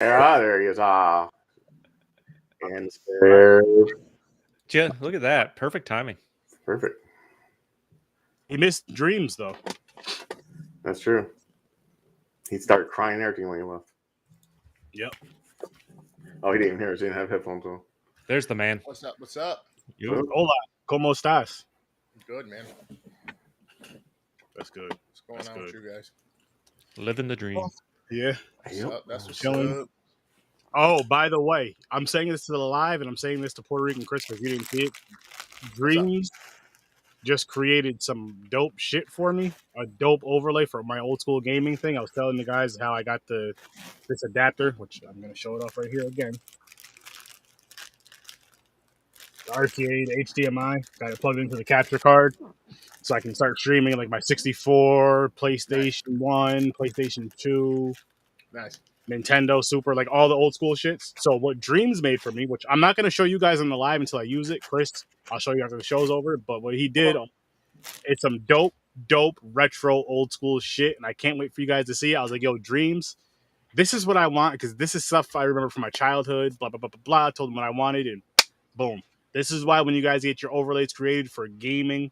There he is. And there. Look at that. Perfect timing. Perfect. He missed dreams, though. That's true. He started crying and everything when he left. Yep. Oh, he didn't even hear us. He didn't have headphones on. There's the man. What's up? What's up? Hola. ¿Cómo estás? Good, man. That's good. What's going on with you guys? Living the dream. Yeah. What's up? That's what's Chilling. up. Oh, by the way, I'm saying this to the live, and I'm saying this to Puerto Rican Chris because you didn't see it. Dreams just created some dope shit for me. A dope overlay for my old school gaming thing. I was telling the guys how I got this adapter, which I'm going to show it off right here again. The RTA, the HDMI, got it plugged into the capture card, so I can start streaming like my 64, PlayStation 1, PlayStation 2, Nice. Nintendo Super, like all the old school shits. So what Dreams made for me, which I'm not going to show you guys on the live until I use it, Chris, I'll show you after the show's over. But what he did, it's some dope retro old school shit, and I can't wait for you guys to see it. I was like, yo, Dreams, this is what I want, because this is stuff I remember from my childhood, blah, blah, blah, blah, blah. I told them what I wanted, and boom. This is why when you guys get your overlays created for gaming,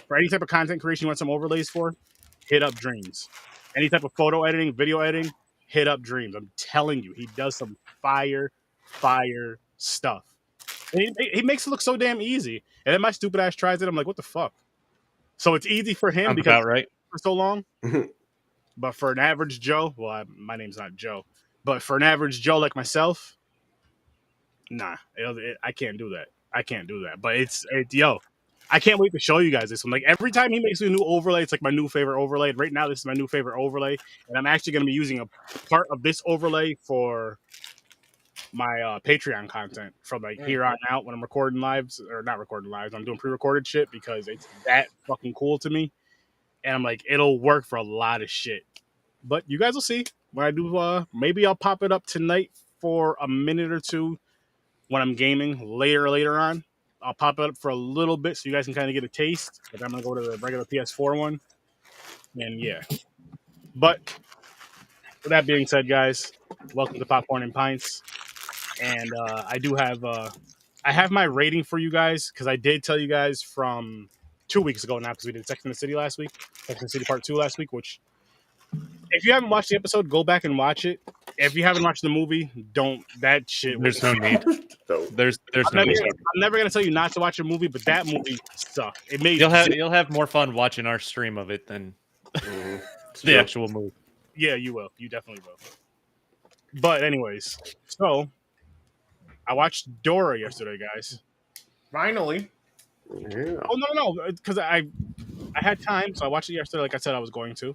for any type of content creation you want some overlays for, hit up Dreams. Any type of photo editing, video editing, hit up Dreams. I'm telling you, he does some fire stuff. And he makes it look so damn easy. And then my stupid ass tries it. I'm like, what the fuck? So it's easy for him because about right. For so long. But for an average Joe, well, my name's not Joe, but for an average Joe like myself, nah, I can't do that. I can't do that. But yo, I can't wait to show you guys this one. Like every time he makes a new overlay, it's like my new favorite overlay. Right now, this is my new favorite overlay, and I'm actually going to be using a part of this overlay for my Patreon content from like here on out when I'm recording lives, or not recording lives. I'm doing pre-recorded shit because it's that fucking cool to me, and I'm like, it'll work for a lot of shit. But you guys will see when I do. Maybe I'll pop it up tonight for a minute or two when I'm gaming later on. I'll pop it up for a little bit so you guys can kind of get a taste. But I'm going to go to the regular PS4 one. And yeah. But with that being said, guys, welcome to Popcorn and Pints. And I do have I have my rating for you guys because I did tell you guys from 2 weeks ago now because we did Sex and the City last week. Sex and the City Part 2 last week, which if you haven't watched the episode, go back and watch it. If you haven't watched the movie, don't. That shit. There's no need. There's no need. I'm never gonna tell you not to watch a movie, but that movie sucked. It made you'll have more fun watching our stream of it than the actual movie. Yeah, you will. You definitely will. But anyways, so I watched Dora yesterday, guys. Finally. Yeah. Oh no, because I had time, so I watched it yesterday. Like I said, I was going to,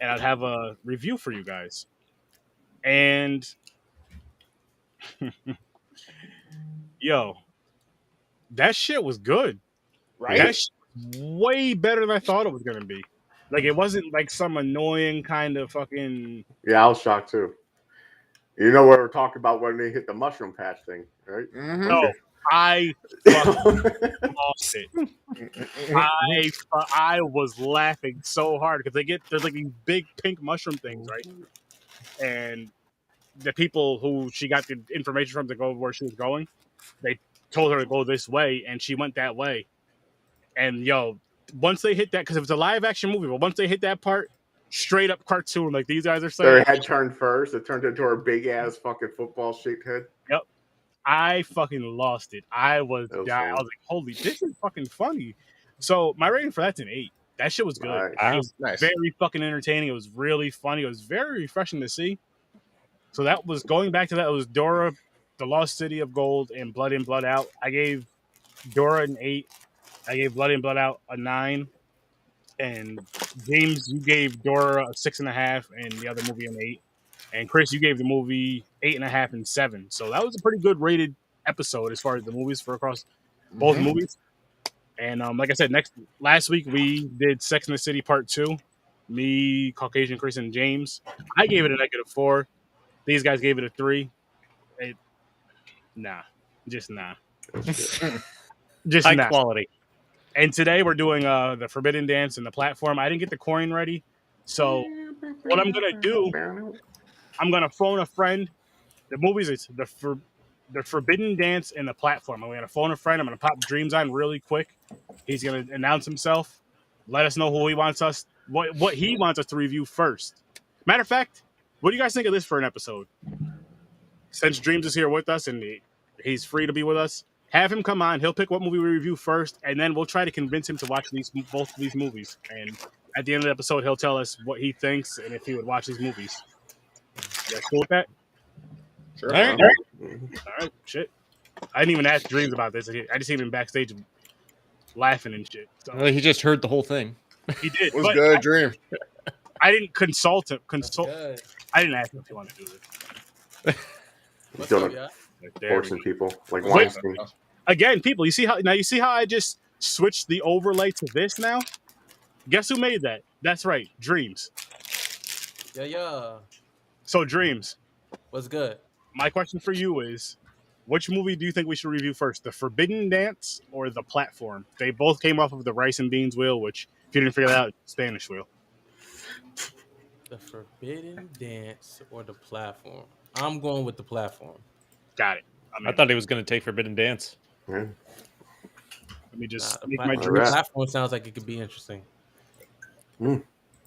and I'd have a review for you guys. And yo, that shit was good. Right? That shit was way better than I thought it was gonna be. Like it wasn't like some annoying kind of fucking. Yeah, I was shocked too. You know what we're talking about when they hit the mushroom patch thing, right? Mm-hmm. No, I fucking lost it. I was laughing so hard because there's like these big pink mushroom things, right? And the people who she got the information from to go where she was going, they told her to go this way, and she went that way. And yo, once they hit that, because it was a live action movie, but once they hit that part, straight up cartoon, like these guys are saying. Their head turned first. It turned into her big ass fucking football shaped head. Yep. I fucking lost it. I was dying. I was like, holy, this is fucking funny. So my rating for that's an 8. That shit was good. Nice. It was very fucking entertaining. It was really funny. It was very refreshing to see. So that was going back to that. It was Dora, The Lost City of Gold, and Blood In, Blood Out. I gave Dora an 8. I gave Blood In, Blood Out a 9. And James, you gave Dora a 6.5, and the other movie an 8. And Chris, you gave the movie 8.5 and 7. So that was a pretty good rated episode as far as the movies for across both movies. And like I said, last week we did Sex and the City Part 2. Me, Caucasian Chris, and James. I gave it a -4. These guys gave it a 3. Just nah. Just high nah. quality. And today we're doing the Forbidden Dance and the platform. I didn't get the coin ready. So what I'm going to do, I'm going to phone a friend The movies, it's the Forbidden Dance and the Platform. I'm going to phone a friend. I'm going to pop Dreams on really quick. He's going to announce himself. Let us know who he wants us, what he wants us to review first. Matter of fact, what do you guys think of this for an episode? Since Dreams is here with us and he's free to be with us, have him come on. He'll pick what movie we review first, and then we'll try to convince him to watch both of these movies. And at the end of the episode, he'll tell us what he thinks and if he would watch these movies. You guys cool with that? Sure. All right. All right, shit. I didn't even ask Dreams about this. I just seen him backstage laughing and shit. So Well, he just heard the whole thing. he did. What's but good, Dream? I didn't consult him. Good. I didn't ask him if he wanted to do this. What's Doing up, it. y'all? Like, there Forcing we- people like Wait. Weinstein. Again, people, you see how I just switched the overlay to this now? Guess who made that? That's right, Dreams. Yeah. So Dreams, What's good? my question for you is, which movie do you think we should review first, The Forbidden Dance or The Platform? They both came off of the Rice and Beans wheel, which, if you didn't figure that out, Spanish wheel. The Forbidden Dance or the Platform? I'm going with the Platform. Got it. I thought he was going to take Forbidden Dance. Yeah. Let me just The make my platform, All dreams. right. Platform sounds like it could be interesting.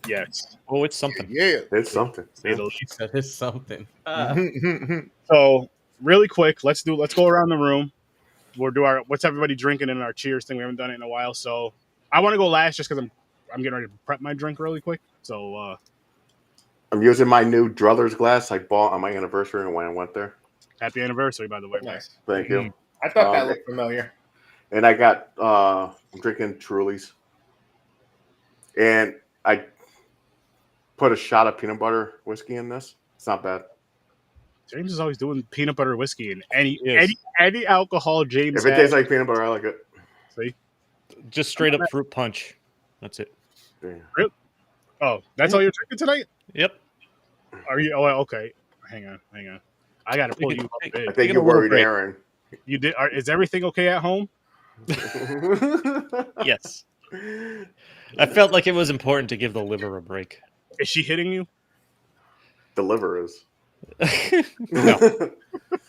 Yes. Oh, it's something. Yeah. It's something. Say the least. That is something. So, really quick, let's go around the room. We'll do our what's everybody drinking in our cheers thing. We haven't done it in a while, so I want to go last just because I'm getting ready to prep my drink really quick. So, I'm using my new Druthers glass I bought on my anniversary when I went there. happy anniversary, by the way. Nice. Thank you. I thought that Okay. looked familiar. And I got I'm drinking Truly's. And I put a shot of peanut butter whiskey in this. It's not bad. James is always doing peanut butter whiskey and Yes. any alcohol James If it has. tastes like peanut butter, I like it. See? Just straight up fruit punch. That's it. Yeah. Oh, that's all you're drinking tonight? Yep. Are you? Oh, okay. Hang on. I got to pull you up. I Big. think Taking a you little worried break. Aaron. You did. Is everything okay at home? Yes. I felt like it was important to give the liver a break. Is she hitting you? The liver is. No.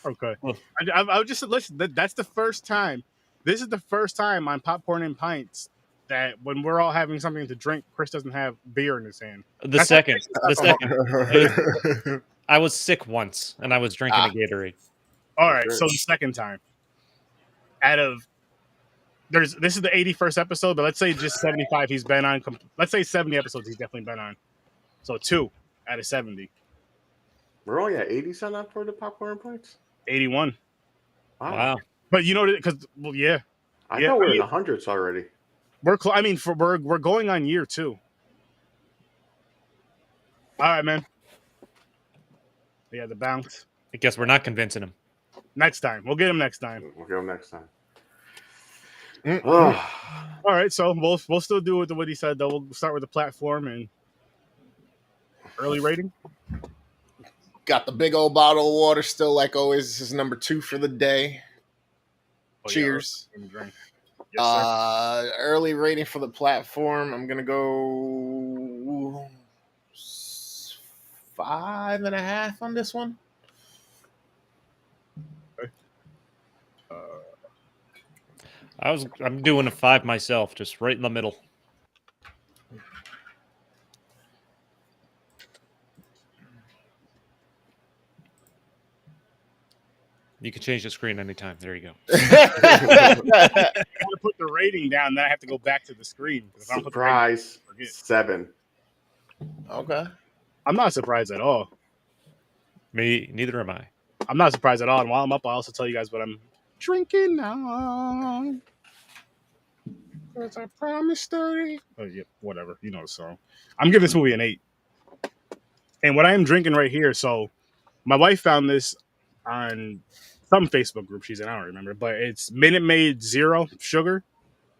Okay. Well- I would just listen. That's the first time. This is the first time on Popcorn and Pints that when we're all having something to drink, Chris doesn't have beer in his hand. The That's second. not- The second. I was sick once, and I was drinking a Gatorade. All right. Sure. So the second time, out of this is the 81st episode, but let's say just 75 he's been on. Let's say 70 episodes he's definitely been on. So 2 out of 70. We're only at 80 cents up for the popcorn points. 81. Wow. But you know, because yeah, I Yeah, thought we were I in mean- the hundreds already. we're we're going on year 2. All right, man. Yeah, the bounce. I guess we're not convincing him. Next time, we'll get him next time. We'll go next time. Mm. Oh, All right, so we'll still do what he said though. We'll start with the platform and early rating. Got the big old bottle of water still, like always. This is number 2 for the day. Oh, yeah, Cheers. early drink. Yes, sir. Early rating for the platform. I'm gonna go 5.5 on this one. I'm doing a 5 myself, just right in the middle. You can change the screen anytime. There you go. I want to put the rating down, then I have to go back to the screen. 'Cause if I don't put the rating, surprise. forget. 7. Okay. I'm not surprised at all. Me, neither am I. I'm not surprised at all. And while I'm up, I'll also tell you guys what I'm drinking now. 'Cause I promised 30. Oh, yeah, whatever. You know the song. I'm giving this movie an 8. And what I am drinking right here, so my wife found this on some Facebook group she's in, I don't remember, but it's Minute Maid Zero sugar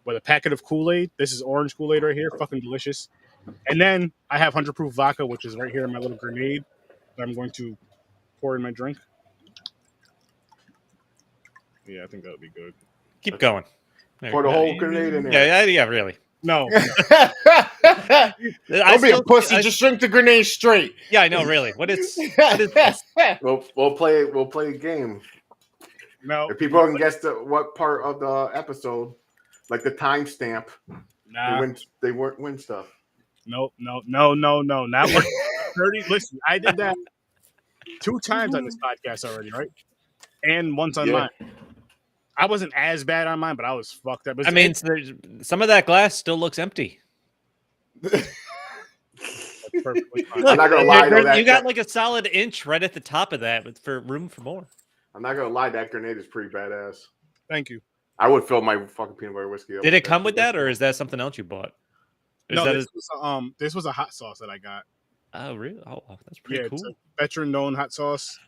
with a packet of Kool-Aid. This is orange Kool-Aid right here. Fucking delicious. And then I have 100 proof vodka, which is right here in my little grenade that I'm going to pour in my drink. Yeah, I think that would be good. Keep going. There Pour you the go. whole grenade in there. Yeah, really. No. Don't be a pussy. Just drink the grenade straight. Yeah, I know. Really, what is this? We'll play a game. No. If people can guess what part of the episode, like the timestamp, Nah. they win stuff. No. Not worth 30. Listen, I did that 2 times on this podcast already, right? And once on mine. I wasn't as bad on mine, but I was fucked up. I mean, some of that glass still looks empty. That's perfectly fine. I'm not gonna lie, though, you got like a solid inch right at the top of that, with for room for more. I'm not gonna lie, that grenade is pretty badass. Thank you. I would fill my fucking peanut butter whiskey up. Did it come with that, or is that something else you bought? This was a hot sauce that I got. Oh, really? Oh, that's pretty cool. It's a veteran-known hot sauce.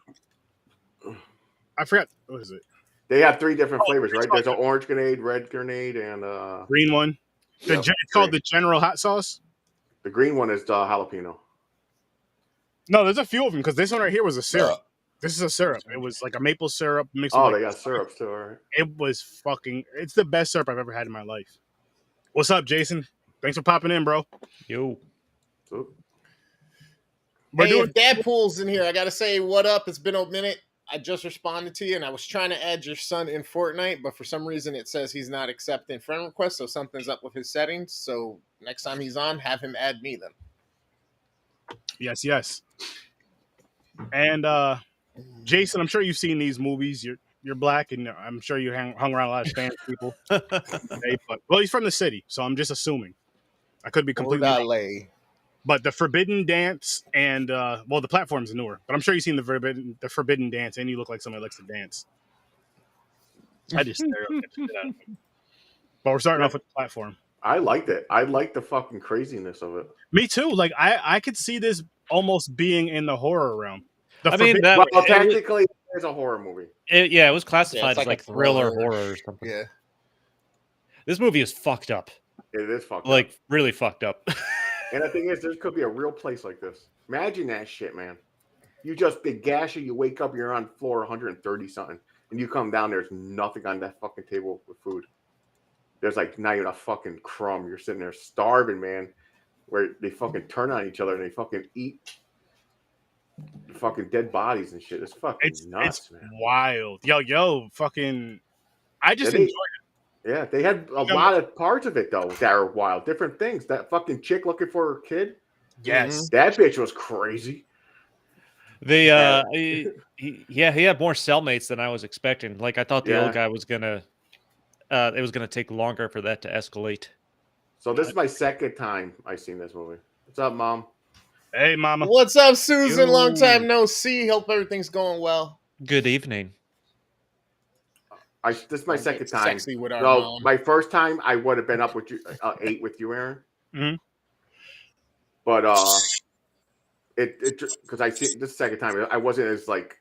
I forgot, what is it? They have 3 different flavors, right? There's an orange grenade, red grenade, and green one. It's called the General Hot Sauce. The green one is the jalapeno. No, there's a few of them because this one right here was a syrup. This is a syrup. It was like a maple syrup mixed. Oh, with they got syrups too. All right. It was it's the best syrup I've ever had in my life. What's up, Jason? Thanks for popping in, bro. Yo. If Dadpool's in here, I gotta say what up. It's been a minute. I just responded to you, and I was trying to add your son in Fortnite, but for some reason it says he's not accepting friend requests, so something's up with his settings. So next time he's on, have him add me then. Yes. And Jason, I'm sure you've seen these movies. You're black, and I'm sure you hung around a lot of Spanish people. Well, he's from the city, so I'm just assuming. I could be completely wrong. But the Forbidden Dance and the platform's newer. But I'm sure you've seen the Forbidden Dance, and you look like somebody likes to dance. I just stereotyped it out of me. But we're starting off with the platform. I liked it. I liked the fucking craziness of it. Me too. Like I could see this almost being in the horror realm. Technically, it's a horror movie. It was classified as like thriller horror or something. Yeah. This movie is fucked up. It is fucked up. Like really fucked up. And the thing is, there could be a real place like this. Imagine that shit, man. You just big gash you wake up, you're on floor 130 something, and you come down, there's nothing on that fucking table with food. There's like not even a fucking crumb. You're sitting there starving, man. Where they fucking turn on each other and they fucking eat fucking dead bodies and shit. It's fucking nuts, man. Wild. Yo, fucking. I just enjoy it. Yeah, they had a lot of parts of it though that are wild. Different things. That fucking chick looking for her kid. Yes, that bitch was crazy. He had more cellmates than I was expecting. Like I thought the old guy was gonna. It was gonna take longer for that to escalate. So this is my second time I've seen this movie. What's up, Mom? Hey, Mama. What's up, Susan? Long time no see. Hope everything's going well. Good evening. This is my second time. Sexy with our mom. My first time I would have been up with you, 8 with you, Aaron. Mm-hmm. But because I see this second time, I wasn't as like.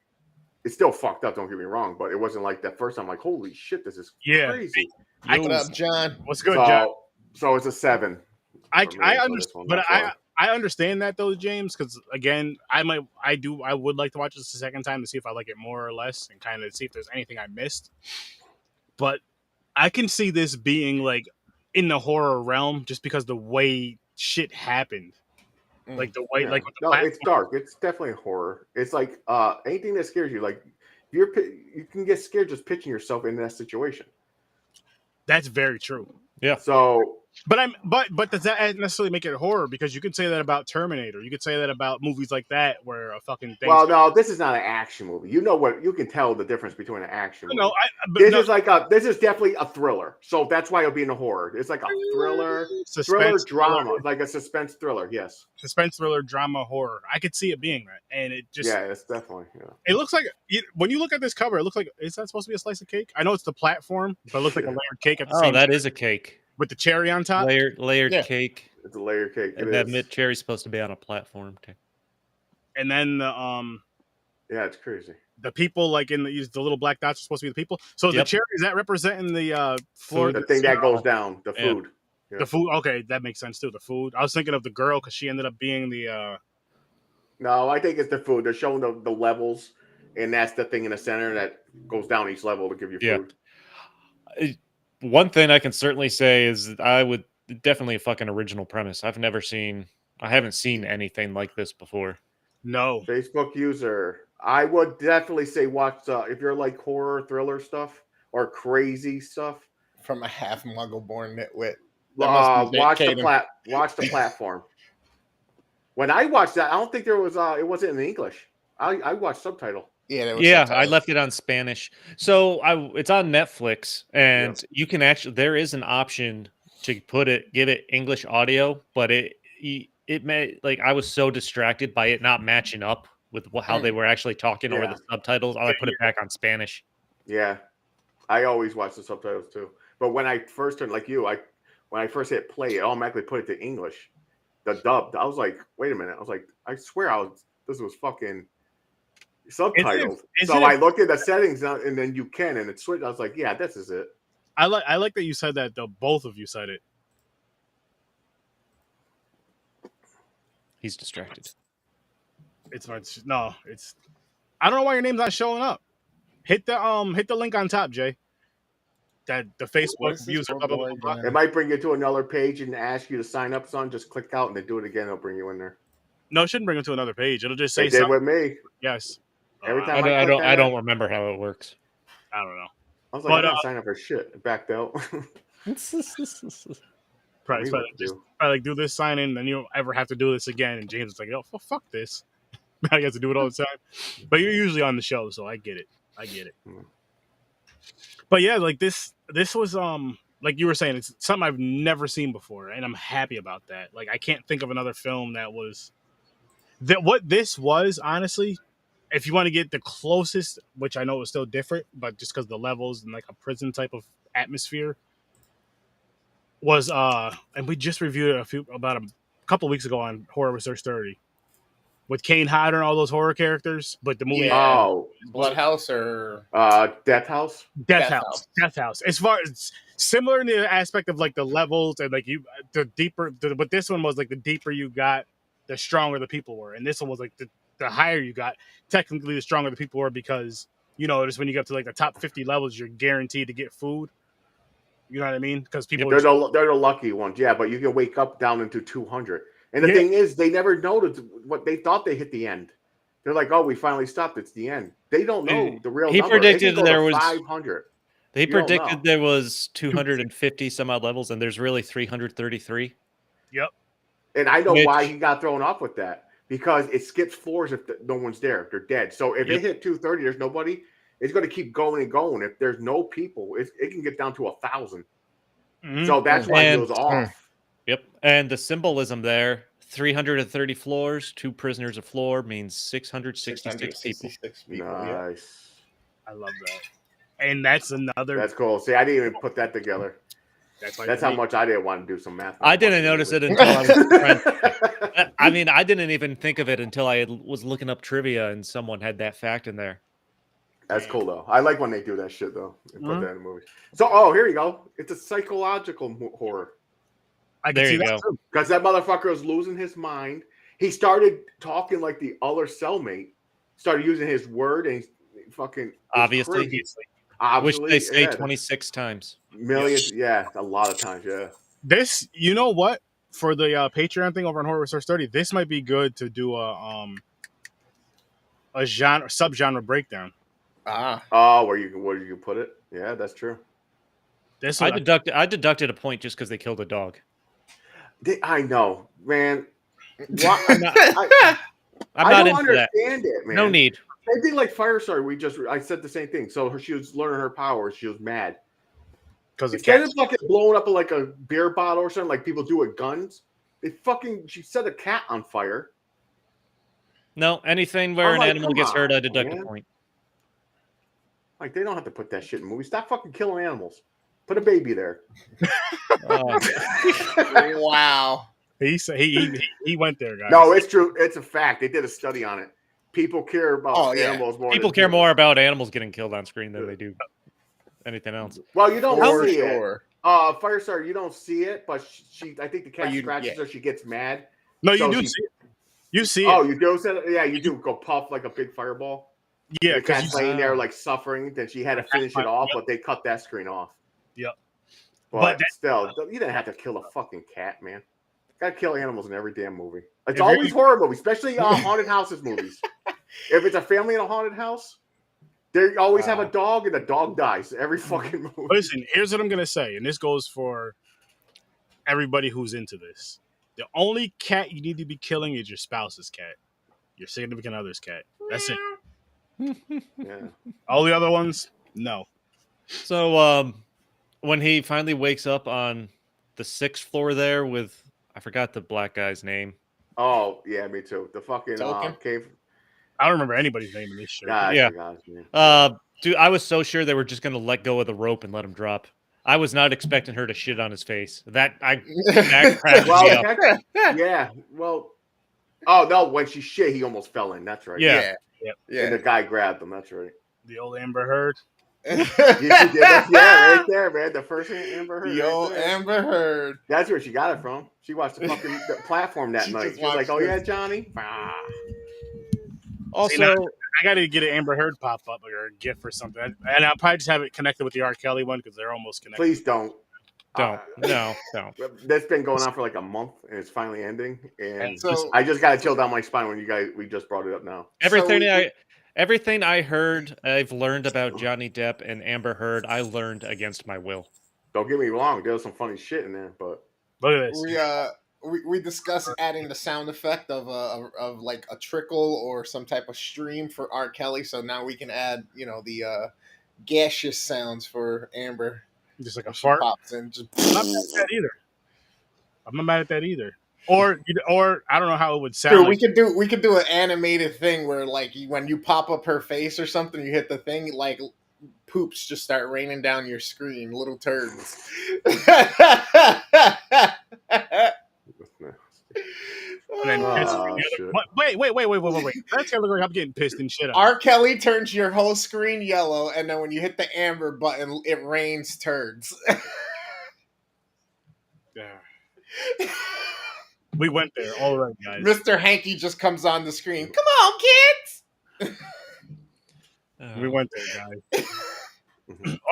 It's still fucked up. Don't get me wrong, but it wasn't like that first time. Like, holy shit, this is crazy. What up, John? What's good, John? So it's a 7. I understand, but I understand that though, James, because again, I would like to watch this a second time to see if I like it more or less, and kind of see if there's anything I missed. But I can see this being like in the horror realm just because the way shit happened, like the way, it's dark. It's definitely horror. It's like anything that scares you. Like you can get scared just pitching yourself in that situation. That's very true. Yeah. So. But does that necessarily make it horror? Because you could say that about Terminator. You could say that about movies like that where a fucking thing. Well, no, this is not an action movie. You know what? You can tell the difference between an action movie. This is definitely a thriller. So that's why it'll be in a horror. It's like a thriller drama, like a suspense thriller. Yes, suspense thriller drama horror. I could see it being that, and it just it's definitely. Yeah. It looks like when you look at this cover, it looks like is that supposed to be a slice of cake? I know it's the platform, but it looks like a layered cake at the same time. Oh, that is a cake. With the cherry on top? Layered cake. It's a layered cake. And that mid cherry's supposed to be on a platform. And then the it's crazy. The people like in the little black dots are supposed to be the people. So the cherry, is that representing the floor? The thing that goes down, the food. Yeah. The food, okay, that makes sense too. The food. I was thinking of the girl because she ended up being the No, I think it's the food. They're showing the levels, and that's the thing in the center that goes down each level to give you food. One thing I can certainly say is I would definitely a fucking original premise. I haven't seen anything like this before. No. Facebook user. I would definitely say watch if you're like horror thriller stuff or crazy stuff. From a half Muggle-born nitwit. That must be Watch Caden. watch the platform. When I watched that, I don't think there was it wasn't in English. I watched subtitle. Yeah, there was Yeah, I subtitles. left it on Spanish. So it's on Netflix, and you can there is an option to give it English audio, but it may, like, I was so distracted by it not matching up with how they were actually talking over the subtitles. I put it back on Spanish. Yeah, I always watch the subtitles too. But when I first turned, like you, when I first hit play, it automatically put it to English, the dubbed. I was like, wait a minute. I was like, I swear this was fucking subtitled. I looked at the settings and then you can, and it switched. I was like, yeah, this is it. I like that you said that, though. Both of you said it. He's distracted. It's I don't know why your name's not showing up. Hit the link on top, Jay. That the Facebook user. Blah, blah, blah, blah, blah. It might bring you to another page and ask you to sign up, son. Just click out and then do it again. It'll bring you in there. No, it shouldn't bring it to another page. It'll just say it did with me. Yes. Every time I don't remember how it works. I don't know. I was like, I'm not signing up for shit. It backed out. Probably like do this sign in, then you don't ever have to do this again. And James is like, oh, fuck this. I get to do it all the time. But you're usually on the show, so I get it. But yeah, like this was like you were saying, it's something I've never seen before, and I'm happy about that. Like, I can't think of another film that was what this was, honestly. If you want to get the closest, which I know is still different, but just because the levels and like a prison type of atmosphere was and we just reviewed it about a couple weeks ago on Horror Research 30 with Kane Hodder and all those horror characters, but the movie Bloodhouse or Death House. Death House. As far as similar in the aspect of like the levels and like but this one was like the deeper you got, the stronger the people were, and this one was like the higher you got, technically the stronger the people were, because just when you get up to like the top 50 levels, you're guaranteed to get food. You know what I mean? Because people they're the lucky ones, yeah. But you can wake up down into 200. And the thing is, they never noticed what they thought they hit the end. They're like, "Oh, we finally stopped. It's the end." They don't know the real number. Predicted there was 500. They predicted there was 250 some odd levels, and there's really 333. Yep. And I know why he got thrown off with that, because it skips floors if no one's there. They're dead. So if it hit 230, there's nobody. It's going to keep going and going. If there's no people, it can get down to 1,000. Mm-hmm. So that's why it goes off. Yep. And the symbolism there, 330 floors, 2 prisoners a floor means 666 people. Nice. I love that. And that's another. That's cool. See, I didn't even put that together. That's how much I didn't want to do some math. I didn't notice it until I was I mean, I didn't even think of it until I was looking up trivia and someone had that fact in there. That's cool, though. I like when they do that shit, though. They put that in a movie. So, here you go. It's a psychological horror. I can see that too. Because that motherfucker was losing his mind. He started talking like the other cellmate. Started using his word, and he fucking obviously, which they say 26 times. Millions, a lot of times, yeah. This, you know what? For the Patreon thing over on Horror Research 30, this might be good to do a subgenre breakdown. Where you put it? Yeah, that's true. I deducted a point just because they killed a dog. I know, man. I'm not into that. It, man. No need. I think like Firestar. I said the same thing. So she was learning her powers. She was mad because instead of fucking blowing up like a beer bottle or something like people do with guns, she set a cat on fire. No, anything where an animal gets hurt, I deduct a point. Like, they don't have to put that shit in movies. Stop fucking killing animals. Put a baby there. Wow. He went there, guys. No, it's true. It's a fact. They did a study on it. People care about animals more. People care more about animals getting killed on screen than they do anything else. Well, you don't see it. Firestar, you don't see it, but I think the cat scratches her. She gets mad. No, you do see it. You see it. Oh, you do see it? Yeah, you do go puff like a big fireball. Yeah, the cat's laying there like suffering. Then she had to finish it off, but they cut that screen off. Yep. But still, you didn't have to kill a fucking cat, man. Gotta kill animals in every damn movie. It's always horror movies, especially haunted houses movies. If it's a family in a haunted house, they always have a dog, and the dog dies every fucking movie. Listen, here's what I'm gonna say, and this goes for everybody who's into this. The only cat you need to be killing is your spouse's cat, your significant other's cat. That's it. Yeah. All the other ones, no. So when he finally wakes up on the 6th floor there with, I forgot the black guy's name. Oh yeah, me too. The fucking cave. I don't remember anybody's name in this shit. Yeah. Dude, I was so sure they were just gonna let go of the rope and let him drop. I was not expecting her to shit on his face. That cracked me up. Yeah. Well. Oh no! When she shit, he almost fell in. That's right. Yeah. And the guy grabbed him. That's right. The old Amber Heard. Yeah, right there, man. The first Amber Heard. The old Amber Heard. That's where she got it from. She watched the fucking platform that night. She was like, "Oh yeah, Johnny." Also, I got to get an Amber Heard pop up or a GIF or something, and I'll probably just have it connected with the R. Kelly one because they're almost connected. Please don't. No. That's been going on for like a month, and it's finally ending. And so, I just got to chill down my spine when we just brought it up now. Everything I heard, I've learned about Johnny Depp and Amber Heard. I learned against my will. Don't get me wrong, there was some funny shit in there, but look at this. We discussed adding the sound effect of like a trickle or some type of stream for R. Kelly. So now we can add, the gaseous sounds for Amber. Just like a fart. Pops in. I'm not mad at that either. I'm not mad at that either. Or I don't know how it would sound. Dude, we could do an animated thing where like when you pop up her face or something, you hit the thing, like poops just start raining down your screen, little turds. Wait. That's gonna look like I'm getting pissed and shit. R. Kelly turns your whole screen yellow, and then when you hit the Amber button, it rains turds. Yeah. We went there. All right, guys. Mr. Hanky just comes on the screen. Come on, kids. We went there, guys.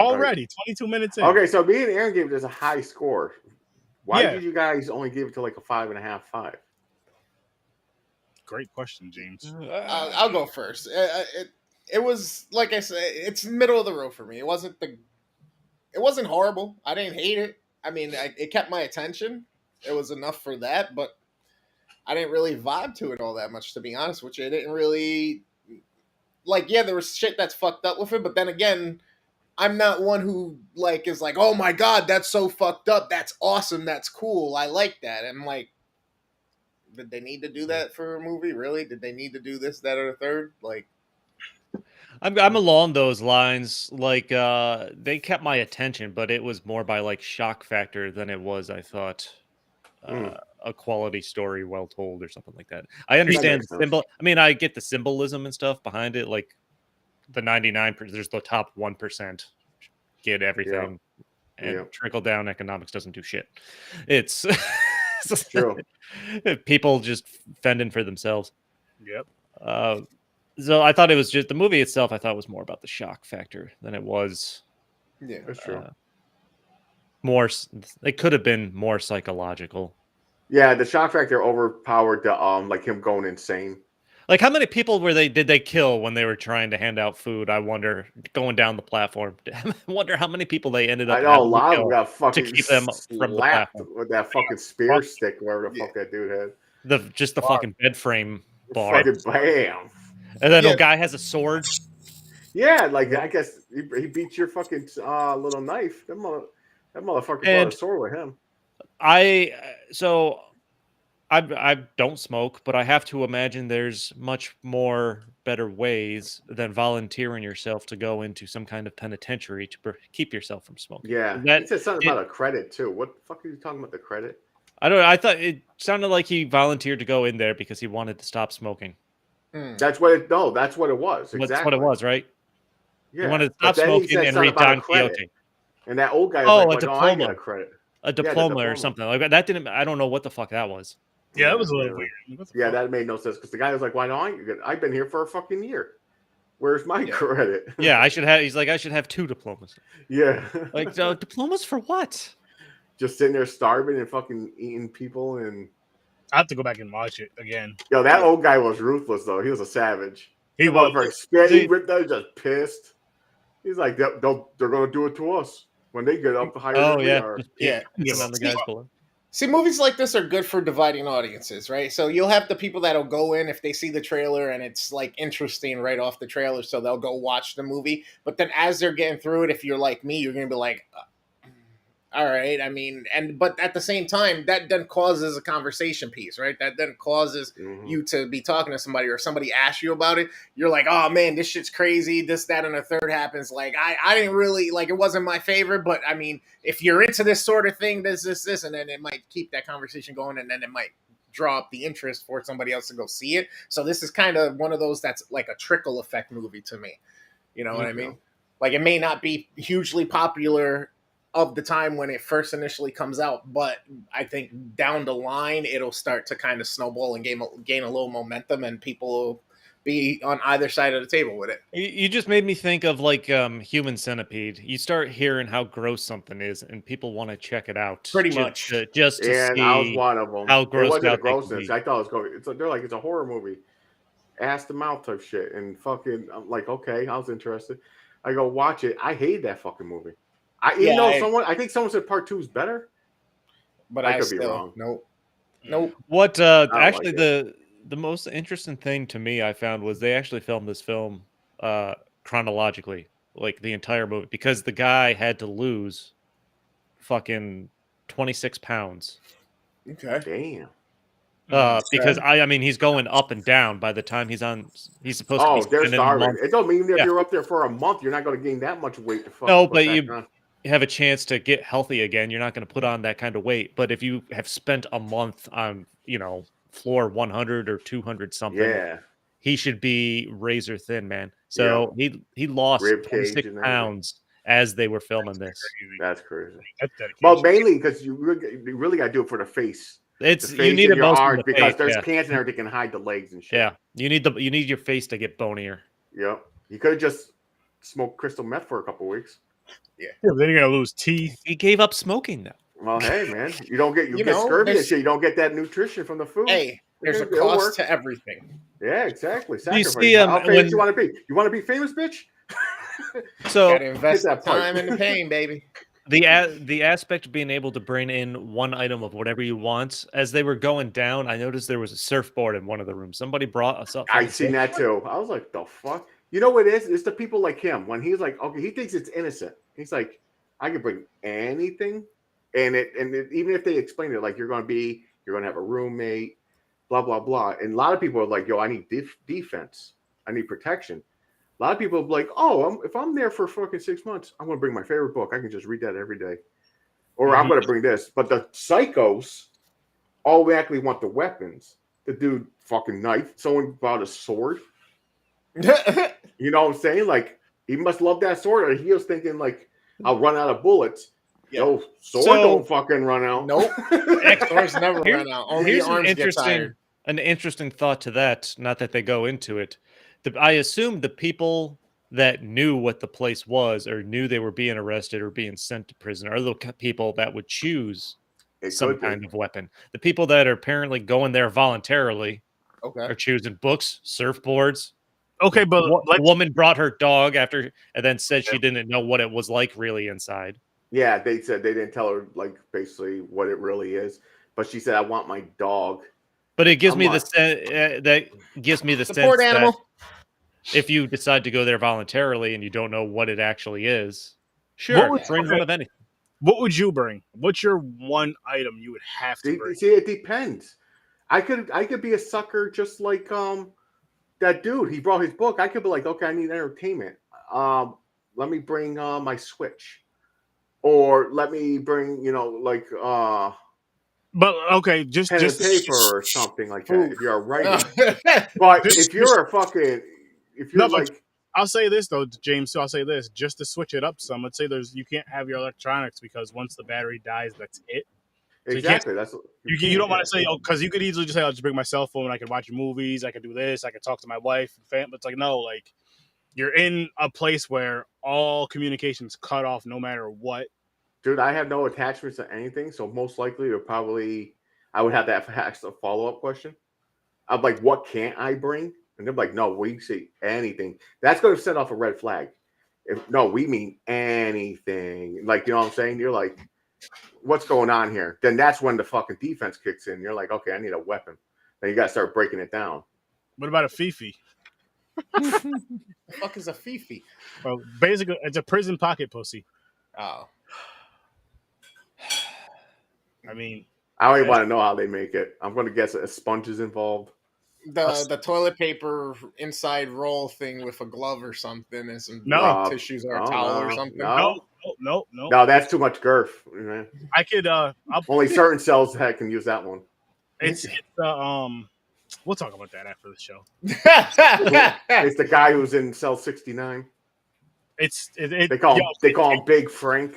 Already, 22 minutes in. Okay, so me and Aaron gave this a high score. Why did you guys only give it to like a 5.5, 5? Great question, James. I'll go first. It was, like I said, it's middle of the road for me. It wasn't horrible. I didn't hate it. I mean, it kept my attention. It was enough for that, but I didn't really vibe to it all that much, to be honest with you. I didn't really there was shit that's fucked up with it, but then again, I'm not one who is like, oh my god, that's so fucked up. That's awesome. That's cool. I like that. I'm like, did they need to do that for a movie? Really? Did they need to do this, that, or the third? Like, I'm along those lines. Like, they kept my attention, but it was more by shock factor than it was, I thought, a quality story well told or something like that. I understand the symbol. I mean, I get the symbolism and stuff behind it. Like the 99%, there's the top 1% get everything, and trickle down economics doesn't do shit. It's true. People just fending for themselves. Yep. So I thought it was just the movie itself. I thought was more about the shock factor than it was. Yeah, that's true. More, it could have been more psychological. Yeah, the shock factor overpowered the him going insane. Like, how many people did they kill when they were trying to hand out food? I wonder, going down the platform. I wonder how many people they ended up. I know a lot of them got fucking to keep them from the platform with that fucking spear stick, whatever the fuck that dude had. The fucking bed frame bar. Fucking bam. And then the guy has a sword. Yeah, I guess he beats your fucking little knife. That motherfucker brought a sword with him. I don't smoke, but I have to imagine there's much more better ways than volunteering yourself to go into some kind of penitentiary to keep yourself from smoking. Yeah, he said something about a credit too. What the fuck are you talking about, the credit? I don't know. I thought it sounded like he volunteered to go in there because he wanted to stop smoking. That's what it was. Exactly. That's what it was, right? Yeah. He wanted to stop smoking and read Don Quixote. And that old guy was a diploma. I get a credit. A diploma or something like that. That didn't. I don't know what the fuck that was. Yeah, that was a little weird. Yeah, that made no sense because the guy was like, "Why don't you get? I've been here for a fucking year. Where's my credit?" Yeah, I should have. He's like, I should have 2 diplomas. Yeah, diplomas for what? just sitting there starving and fucking eating people. And I have to go back and watch it again. yo, that old guy was ruthless though. He was a savage. He That was. motherfucker spit. He See- ripped out. Just pissed. He's like, they're gonna do it to us when they get up higher Oh than we yeah, are. just Yeah. pissing on the guys below. See, movies like this are good for dividing audiences, right? So you'll have the people that'll go in if they see the trailer and it's like interesting right off the trailer, so they'll go watch the movie. But then as they're getting through it, if you're like me, you're gonna be like, all right, I mean, but at the same time, that then causes a conversation piece, right? That then causes you to be talking to somebody, or somebody asks you about it. You're like, oh man, this shit's crazy. This, that, and a third happens. Like, I didn't really, like, it wasn't my favorite, but I mean, if you're into this sort of thing, this, and then it might keep that conversation going, and then it might draw up the interest for somebody else to go see it. So this is kind of one of those that's like a trickle effect movie to me. You know what I mean? Like, it may not be hugely popular of the time when it first initially comes out, but I think down the line it'll start to kind of snowball and gain a little momentum, and people will be on either side of the table with it. You just made me think of like Human Centipede. You start hearing how gross something is, and people want to check it out. Pretty just much. just to And see I was one of them. how It grossed wasn't a out they can grossness. be. I thought it was going. They're like it's a horror movie, ass to mouth type shit, and fucking. I'm like, okay, I was interested. I go watch it. I hate that fucking movie. I think someone said part 2 is better, But I I could be still, wrong. Nope. What actually like the most interesting thing to me I found was they actually filmed this film chronologically, like the entire movie, because the guy had to lose fucking 26 pounds. Okay. Damn. Because I mean he's going up and down by the time he's supposed to Oh, be they're spending a starving. month. It don't mean if Yeah. you're up there for a month, you're not going to gain that much weight to fucking No, put but back you on. have a chance to get healthy again. You're not going to put on that kind of weight. But if you have spent a month on, floor 100 or 200 something, Yeah, he should be razor thin, man. So he lost Rib cage 26 and everything. pounds as they were filming this. That's crazy. That's dedication. Well, mainly because you really got to do it for the face. It's The you face need and it your most in arms, the because face, there's yeah. pants and everything can hide the legs and shit. Yeah, you need your face to get bonier. Yep. You could have just smoked crystal meth for a couple weeks. Yeah, but then you're gonna lose teeth. He gave up smoking now. Well, hey, man, you don't get You get know, scurvy and there's- shit. You don't get that nutrition from the food. Hey, there's a It'll cost work. to everything. Yeah, exactly. You Sacrifice. see, How famous when- you want to be? You want to be famous, bitch? So Gotta invest the that part. time and the pain, baby. the aspect of being able to bring in one item of whatever you want, as they were going down, I noticed there was a surfboard in one of the rooms. Somebody brought us up. I seen that too. I was like, the fuck? You know what it is? It's the people like him. When he's like, okay, he thinks it's innocent. He's like, I can bring anything. And even if they explain it, like you're gonna have a roommate, blah, blah, blah. And a lot of people are like, yo, I need defense. I need protection. A lot of people are like, oh, if I'm there for fucking 6 months, I'm gonna bring my favorite book. I can just read that every day. Or I'm gonna bring this. But the psychos automatically want the weapons. The dude fucking knife. Someone brought a sword. You know what I'm saying? Like, he must love that sword, or he was thinking like, I'll run out of bullets. Yeah. Yo, sword So- don't fucking run out. Nope. Swords never Here- run out. Only Here's the arms get tired. an interesting thought to that. Not that they go into it. I assume the people that knew what the place was, or knew they were being arrested or being sent to prison, are the people that would choose It some could be. kind of weapon. The people that are apparently going there voluntarily Okay. are choosing books, surfboards. Okay, but The woman brought her dog after, and then said she didn't know what it was like really inside. Yeah, they said they didn't tell her like basically what it really is, but she said, "I want my dog." But it gives I'm me the like- that gives me the Support sense animal. that if you decide to go there voluntarily and you don't know what it actually is, sure, would- bring one of anything. what would you bring? What's your one item you would have to bring? See, it depends. I could be a sucker just like that dude. He brought his book. I could be like, okay, I need entertainment. Let me bring my Switch, or let me bring like But okay, just pen and paper or something like that. Ooh. If you're a writer, but if you're a fucking, if you're No, but- like, I'll say this though, James. So I'll say this just to switch it up some. Let's say you can't have your electronics because once the battery dies, that's it. So exactly, that's You don't want to say, oh, because you could easily just say, I'll just bring my cell phone. I can watch movies. I can do this. I can talk to my wife and family. But it's like, no, like you're in a place where all communication's cut off no matter what. Dude, I have no attachments to anything, so most likely I would have to ask a follow-up question. I'm like, what can't I bring? And they're like, no, we say anything. That's going to set off a red flag. No, we mean anything. Like, you know what I'm saying? You're like, what's going on here? Then that's when the fucking defense kicks in. You're like, okay, I need a weapon. Then you got to start breaking it down. What about a Fifi? The fuck is a Fifi? Well, basically, it's a prison pocket pussy. Oh. I mean, I don't even want to know how they make it. I'm going to guess a sponge is involved. The toilet paper inside roll thing with a glove or something and some tissues or a no, towel no, or something. No. No, that's too much girth. Man. I could Only certain cells that can use that one. It's we'll talk about that after the show. It's the guy who's in cell 69. They call him Big Frank.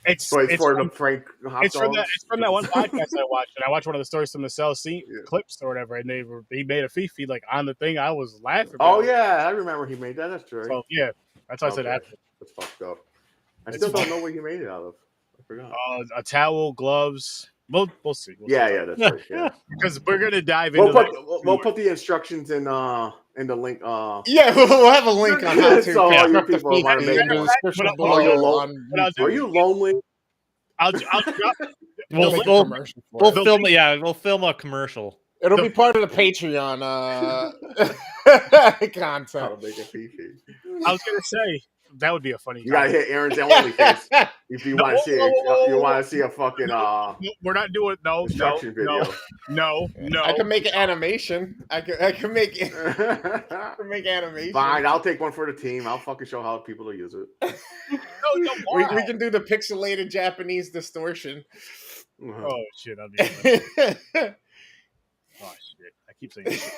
It's for the Frank hot it's dogs. It's from that one podcast I watched, and I watched one of the stories from the cell scene clips or whatever, and he made a Fifi like on the thing. I was laughing. Oh yeah, I remember he made that. That's true. So yeah, that's what I said after. That's fucked up. I still don't know what he made it out of. I forgot. A towel, gloves. We'll see. Yeah, that's right. Yeah, because we're gonna dive into. We'll put the instructions in the link. Yeah, we'll have a link on how to. So all you people want to make it. Are you lonely? We'll film it. Yeah, we'll film a commercial. It'll be part of the Patreon content. How to make a Fifi. I was gonna say that would be a funny. You gotta hit Aaron's OnlyFans if you want to see it. You want to see a fucking we're not doing instruction video. No. I can make an animation. I can make animation. Fine, I'll take one for the team. I'll fucking show how people will use it. We can do the pixelated Japanese distortion. Oh shit! I'll be. Oh shit! I keep saying shit.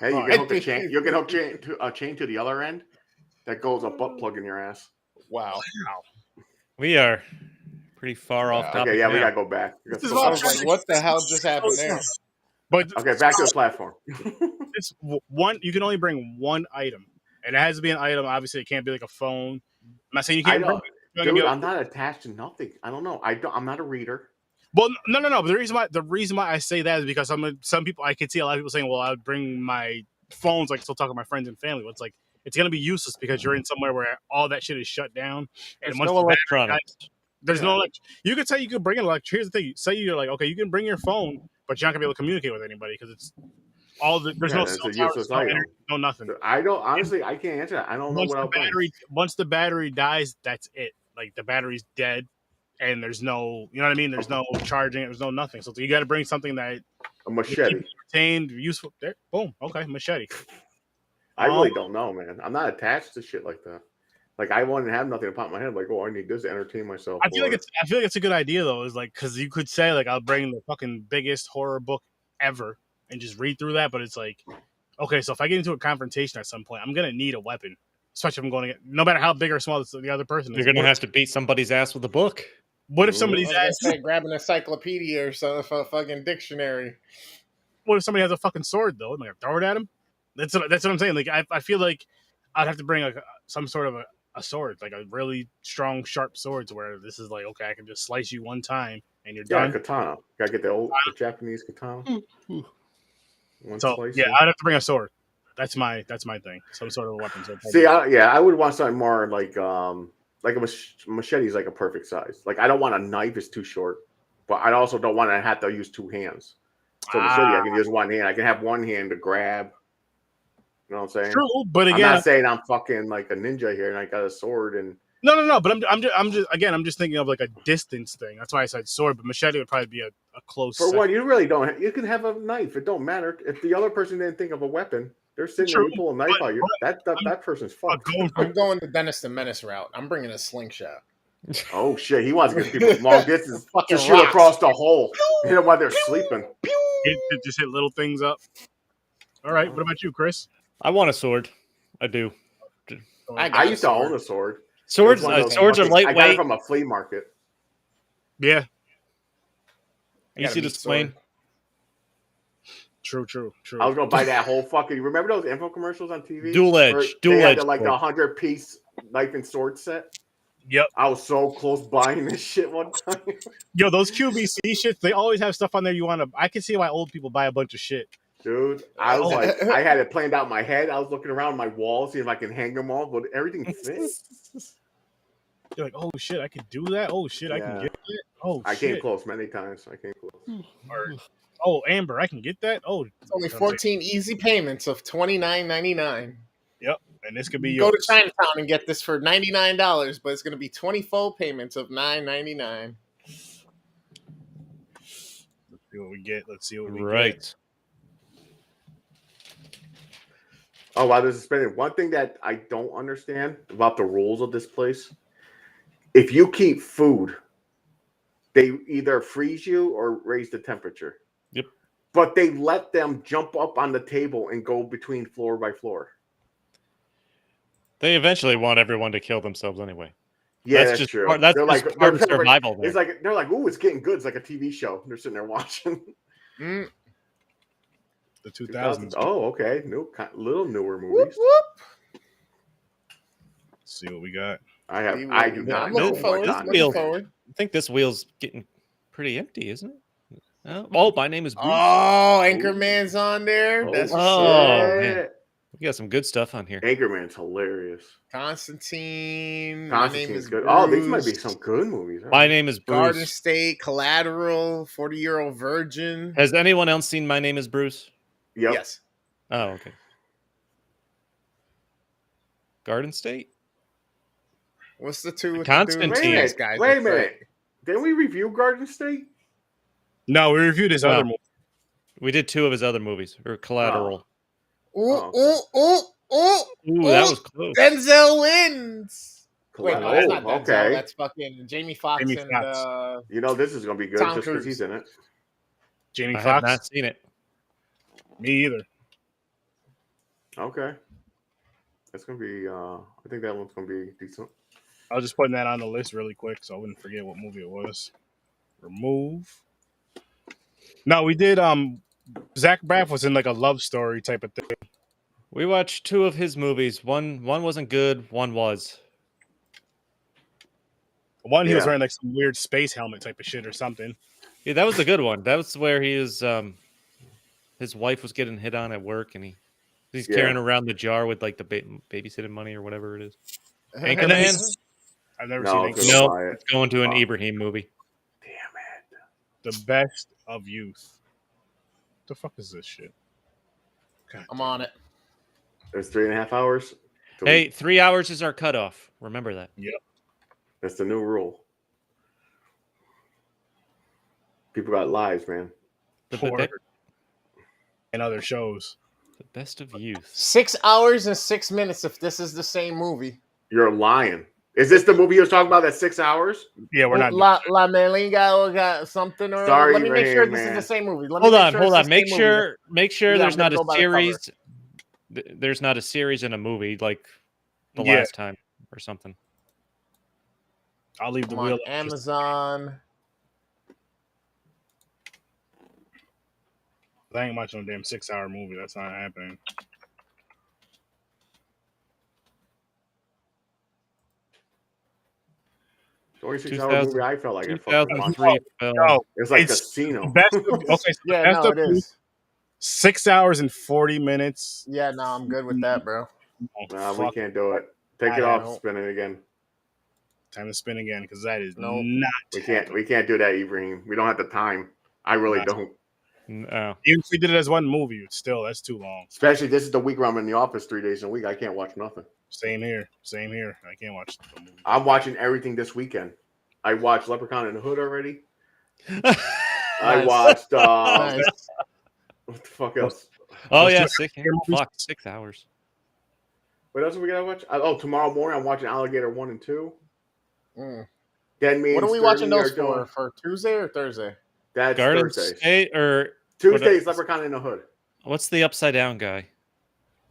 Hey, you can hook a chain. You can hook a chain to the other end. That goes a butt plug in your ass. Wow. We are pretty far off topic. Okay, yeah, we gotta go back. I was like, what the hell just happened there? But okay, back to the platform. It's one. You can only bring one item, and it has to be an item. Obviously, it can't be like a phone. I'm not saying you can't. Dude, I'm not attached to nothing. I don't know. I'm not a reader. Well, no. But the reason why I say that is because some people, I could see a lot of people saying, "Well, I would bring my phones, like still talk to my friends and family." Well, it's like it's gonna be useless because you're in somewhere where all that shit is shut down. And once no electronics. There's no you could say you could bring an electric. Here's the thing: say you're like, okay, you can bring your phone, but you're not gonna be able to communicate with anybody because it's all the there's no cell towers, no energy, no nothing. I don't honestly. I can't answer that. I don't know what I'll bring. Once the battery dies, that's it. Like the battery's dead, and there's no, you know what I mean? There's no charging it. There's no nothing. So you got to bring something that a machete, retained, useful. There, boom. Okay, machete. I really don't know, man. I'm not attached to shit like that. Like I wouldn't have nothing to pop in my head. Like, oh, I need this to entertain myself. I feel like it's a good idea though. Is like because you could say like I'll bring the fucking biggest horror book ever and just read through that. But it's like, okay, so if I get into a confrontation at some point, I'm gonna need a weapon. Especially if I'm going to get, no matter how big or small the other person is. You're going to have to beat somebody's ass with a book. What if somebody's ass... grab an encyclopedia or some fucking dictionary. What if somebody has a fucking sword, though? Am I going to throw it at him? That's what I'm saying. Like, I feel like I'd have to bring like some sort of a sword, like a really strong, sharp sword, to where this is like, okay, I can just slice you one time and you're done. Katana. Got to get the Japanese katana. Yeah, I'd have to bring a sword. That's my thing. Some sort of weapon. See, I would want something more like a machete is like a perfect size. Like I don't want a knife; it's too short. But I also don't want to have to use two hands. So machete, I can use one hand. I can have one hand to grab. You know what I'm saying? True, but again, I'm not saying I'm fucking like a ninja here and I got a sword and. No. But I'm just thinking of like a distance thing. That's why I said sword. But machete would probably be a close. For what you really don't. You can have a knife. It don't matter if the other person didn't think of a weapon. They're sitting there, you pull a knife out. That person's fucked. I'm going the Dennis the Menace route. I'm bringing a slingshot. Oh shit! He wants to get people long distance. Just shoot across the hole. Hit them while they're sleeping. Just hit little things up. All right. What about you, Chris? I want a sword. I do. I used to own a sword. Swords are lightweight. I got it from a flea market. Yeah. Easy to explain. True. I was gonna buy that whole fucking. Remember those info commercials on TV? Dual edge. Like the 100-piece knife and sword set. Yep. I was so close buying this shit one time. Yo, those QVC shits, they always have stuff on there you want to. I can see why old people buy a bunch of shit. Dude, I was like, I had it planned out in my head. I was looking around my wall, seeing if I can hang them all, but everything fits. You're like, oh shit, I can do that. Oh shit, I can Yeah. get that. Oh I shit. came close many times. I came close. Or, oh, Amber, I can get that. Oh, It's only 14 easy payments of $29.99. Yep, and this could be Go to yours. Chinatown and get this for $99, but it's going to be 24 payments of $9.99. Let's see what we get. Let's see what we get. Right. Oh, wow, this is spending. One thing that I don't understand about the rules of this place, if you keep food, they either freeze you or raise the temperature. Yep. But they let them jump up on the table and go between floor by floor. They eventually want everyone to kill themselves anyway. Yeah, that's just true. Part, that's they're just like, part of they're survival. It's like they're like, ooh, it's getting good. It's like a TV show. They're sitting there watching. Mm. The 2000s. Oh, okay. Little newer Whoop, movies. whoop. Let's see what we got. I do not I'm know looking forward. what's this on wheel- this. I think this wheel's getting pretty empty, isn't it? Oh, my name is Bruce. Oh, Anchorman's on there. That's what's Oh, up. man. We got some good stuff on here. Anchorman's hilarious. Constantine. My name Constantine's is good. Bruce. Oh, these might be some good movies. All My right. name is Garden Bruce. State, Collateral, 40-Year-Old Virgin. Has anyone else seen My Name is Bruce? Yep. Yes. Oh, okay. Garden State? What's the two with Constantine. the dudes? Wait a These minute. guys Wait a look great. minute. Didn't we review Garden State? No, we reviewed his other No. movie. We did 2 of his other movies, or Collateral. Ooh, Oh, Ooh, that was close. Denzel wins. Wait, no, that's not Oh, Denzel. okay. That's fucking Jamie Foxx Jamie and Foxx. You know, this is going to be good Tom just because Cruise. he's in it. Jamie I have Foxx. not seen it. Me either. Okay. That's going to be, I think that one's going to be decent. I was just putting that on the list really quick so I wouldn't forget what movie it was. Remove. No, we did. Zach Braff was in like a love story type of thing. We watched 2 of his movies. One wasn't good, one was. One, he was Yeah. wearing like some weird space helmet type of shit or something. Yeah, that was a good one. That was where he is. His wife was getting hit on at work, and he's Yeah. carrying around the jar with like the babysitting money or whatever it is. And then Anchorman? I've never No, seen I it. couldn't No, buy it. it's going to an Oh. Ibrahim movie. Damn it. The best of youth. What the fuck is this shit? God. I'm on it. There's 3.5 hours. till Hey, 3 hours is our cutoff. Remember that. That's the new rule. People got lives, man. The, Poor the, and other shows. the best of youth. 6 hours and 6 minutes if this is the same movie. You're lying. Is this the movie you was talking about? That 6 hours? Yeah, we're not. La Melinga got something or Sorry, let me make sure Ibrahim, this is man. the same movie. Let me Hold make on, sure hold it's on. the Make same movie. sure Yeah, there's I'm gonna not a go by the cover. series. There's not a series in a movie like the Yeah. last time or something. I'll leave the I'm on wheel. Amazon. I ain't watching no damn 6-hour movie. That's not happening. The only 6 hour 2000 movie I felt like I fucking watched. 2003 film. No, It's like It's Casino. best of, okay, so Yeah, best no, of it youth, is. 6 hours and 40 minutes. Yeah, no, I'm good with that, bro. Oh, Nah, we fuck. can't do it. Take I it off, don't. spin it again. Time to spin again because that is Nope. not. We can't do that, Ibrahim. We don't have the time. I really Nah. don't. No. Even if we did it as one movie, it's still that's too long. Especially this is the week where I'm in the office 3 days a week. I can't watch nothing. Same here. Same here. I can't watch the movie. I'm watching everything this weekend. I watched Leprechaun in the Hood already. I Nice. watched Nice. what the fuck else? Oh Let's yeah, do it. 6. movies. Fuck, 6 hours. What else are we gotta watch? Oh, tomorrow morning I'm watching Alligator 1 and 2. Mm. Then me What and are we watching Sturdy those are doing- for? For Tuesday or Thursday? That's Garden Thursdays. State or Tuesdays, Leprechaun in the Hood. what's the upside down guy?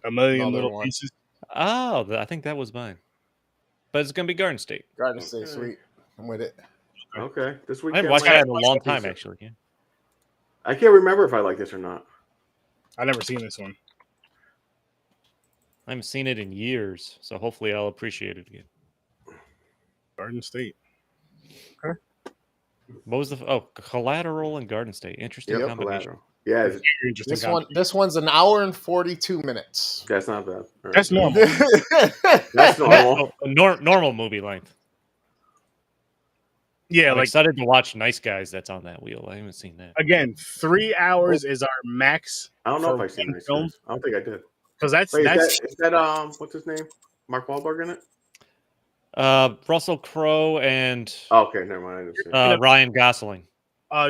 A million Another little one. pieces. Oh, I think that was mine. But it's gonna be Garden State. Garden State, Okay. sweet. I'm with it. Okay, this I weekend. haven't watched might- that in a long watch time, this. actually. Yeah. I can't remember if I like this or not. I never seen this one. I haven't seen it in years, so hopefully I'll appreciate it again. Garden State. What was the Collateral and Garden State? Interesting Yep, combination. Collateral. Yeah, Very interesting. This one's an hour and 42 minutes. that's not bad. All right. That's normal. That's normal. Normal movie length. Yeah, I'm like excited to watch Nice Guys. That's on that wheel. I haven't seen that. again, 3 hours is our max. I don't know for if I've seen one Nice film. Guys. I don't think I did. Because that's Wait, is that what's his name? Mark Wahlberg in it? Russell Crowe and Oh, okay, never mind. I didn't see it. Ryan Gosling.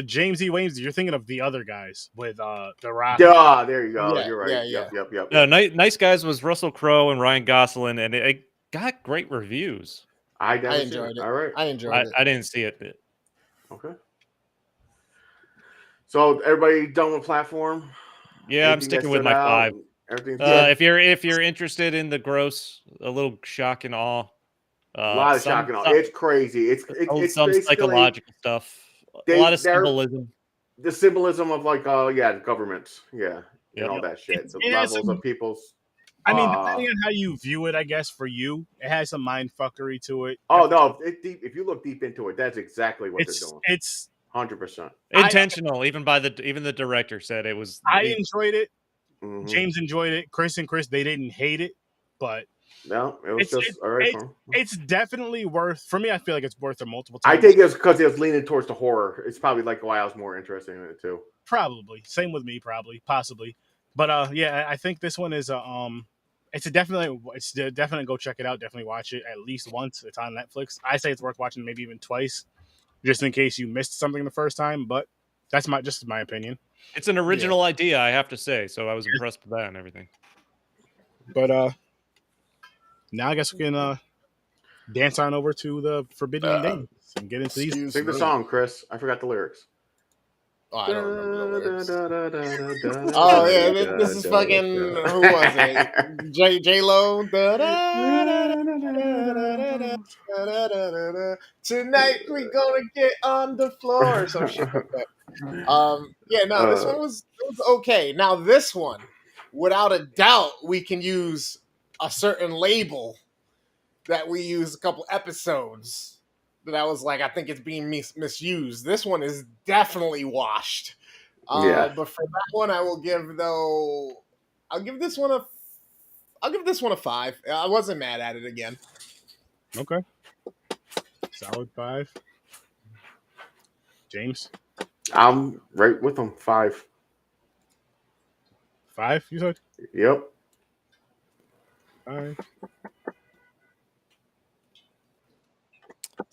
James E. Williams. You're thinking of the other guys with The Rock. Duh, there you go. Yeah, You're right. yeah, Yep. No, Nice Guys was Russell Crowe and Ryan Gosling, and it got great reviews. I enjoyed it. All right. I enjoyed it. I didn't see it. Okay. So everybody done with platform? Yeah, I'm Anything sticking that with stood my out? 5. Everything's good. If you're interested in the gross, a little shock and awe, A lot of shocking. It's crazy. It's some basically psychological stuff. A lot of symbolism. The symbolism of like governments, and Yep. all that shit. The Yeah, levels of people's. I mean, depending on how you view it, I guess for you, it has some mind fuckery to it. Oh no! If you look deep into it, that's exactly what they're doing. It's 100%. Intentional. Even the director said it was. I enjoyed it. Mhm. James enjoyed it. Chris they didn't hate it, but No, it was just all right. For him. it's definitely worth. For me, I feel like it's worth it multiple times. I think it's because it was leaning towards the horror. It's probably like why I was more interested in it too. Probably same with me. Possibly, but yeah, I think this one is it's definitely go check it out. Definitely watch it at least once. It's on Netflix. I say it's worth watching maybe even twice, just in case you missed something the first time. But that's just my opinion. It's an original idea, I have to say. So I was impressed with that and everything. But now I guess we can dance on over to the Forbidden Dance and get into these. Sing the song, Chris. I forgot the lyrics. Oh, I don't remember the lyrics. Oh yeah, this is fucking who was it? J-Lo. Tonight we gonna get on the floor or some shit like that. This one was okay. Now this one, without a doubt, we can use a certain label that we used a couple episodes. That I was like, I think it's being misused. This one is definitely washed. But for that one, I'll give this one a 5. I wasn't mad at it again. Okay. Solid 5. James? I'm right with them. 5. 5, you said? Yep. 5.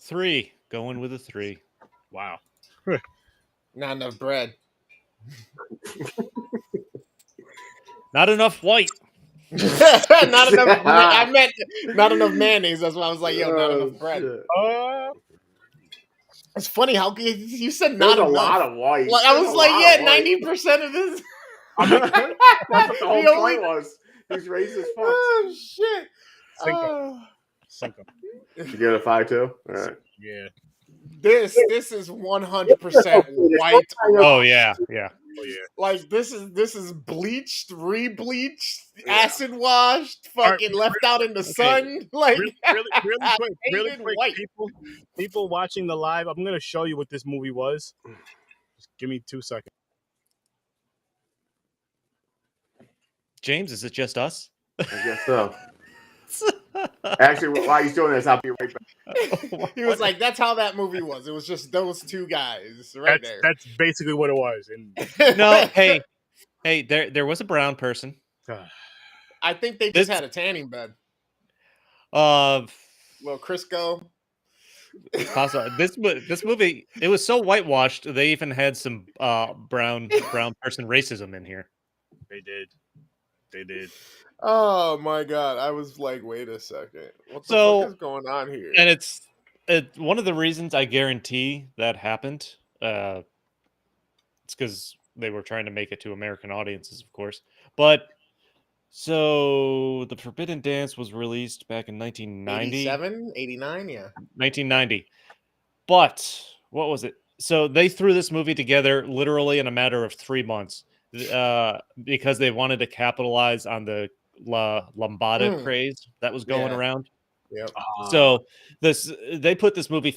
3. Going with a 3. Wow. Not enough bread. Not enough white. Not enough. I meant not enough mayonnaise. That's why I was like, "Yo, not enough bread." It's funny how you said not There's enough. a lot of white. Like, I was like, "Yeah, 90% of this." That's what the whole point was. He's racist fucks. Oh shit! Sink 'em. You get a 5 too? All right. Yeah. This is 100% white. Oh yeah. Oh yeah. Like this is bleached, re-bleached, acid washed, fucking left out in the sun. Like really quick, white. people watching the live, I'm gonna show you what this movie was. Just give me 2 seconds. James, is it just us? I guess so. Actually, while he's doing this, I'll be right back. He was like, "That's how that movie was. It was just those two guys right there." That's basically what it was. And No, hey, there was a brown person. I think they just had a tanning bed. Little Crisco. This movie, it was so whitewashed. They even had some brown person racism in here. They did. Oh my god! I was like, "Wait a second, what the fuck is going on here?" And it's one of the reasons I guarantee that happened. It's because they were trying to make it to American audiences, of course. But so the Forbidden Dance was released back in 1990, 87, 89, yeah, 1990. But what was it? So they threw this movie together literally in a matter of 3 months because they wanted to capitalize on the La Lambada craze that was going around. Yep. So they put this movie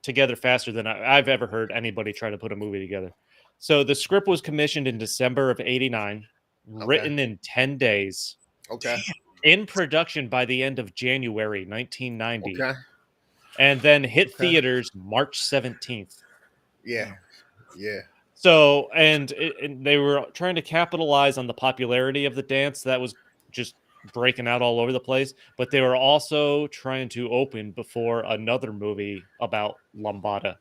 together faster than I've ever heard anybody try to put a movie together. So the script was commissioned in December of '89, written in 10 days, Okay. in production by the end of January 1990, Okay. and then hit Okay. theaters March 17th. Yeah. Yeah. So, and they were trying to capitalize on the popularity of the dance that was just breaking out all over the place, but they were also trying to open before another movie about lambada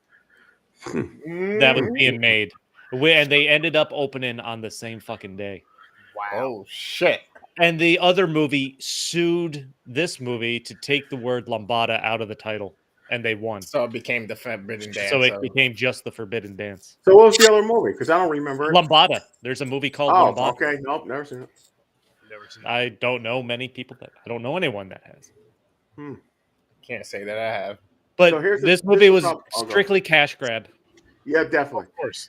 that was being made. And they ended up opening on the same fucking day. Wow. Oh shit. And the other movie sued this movie to take the word lambada out of the title, and they won. So it became the Forbidden Dance. So it became just the Forbidden Dance. So what was the other movie? Because I don't remember it. Lambada. There's a movie called Oh, Lambada. okay. Nope, never seen it. Never seen it. I don't know many people I don't know anyone that has. Can't say that I have. But So here's this the movie was problem. Oh, go. strictly cash grab. Yeah, definitely. Of course.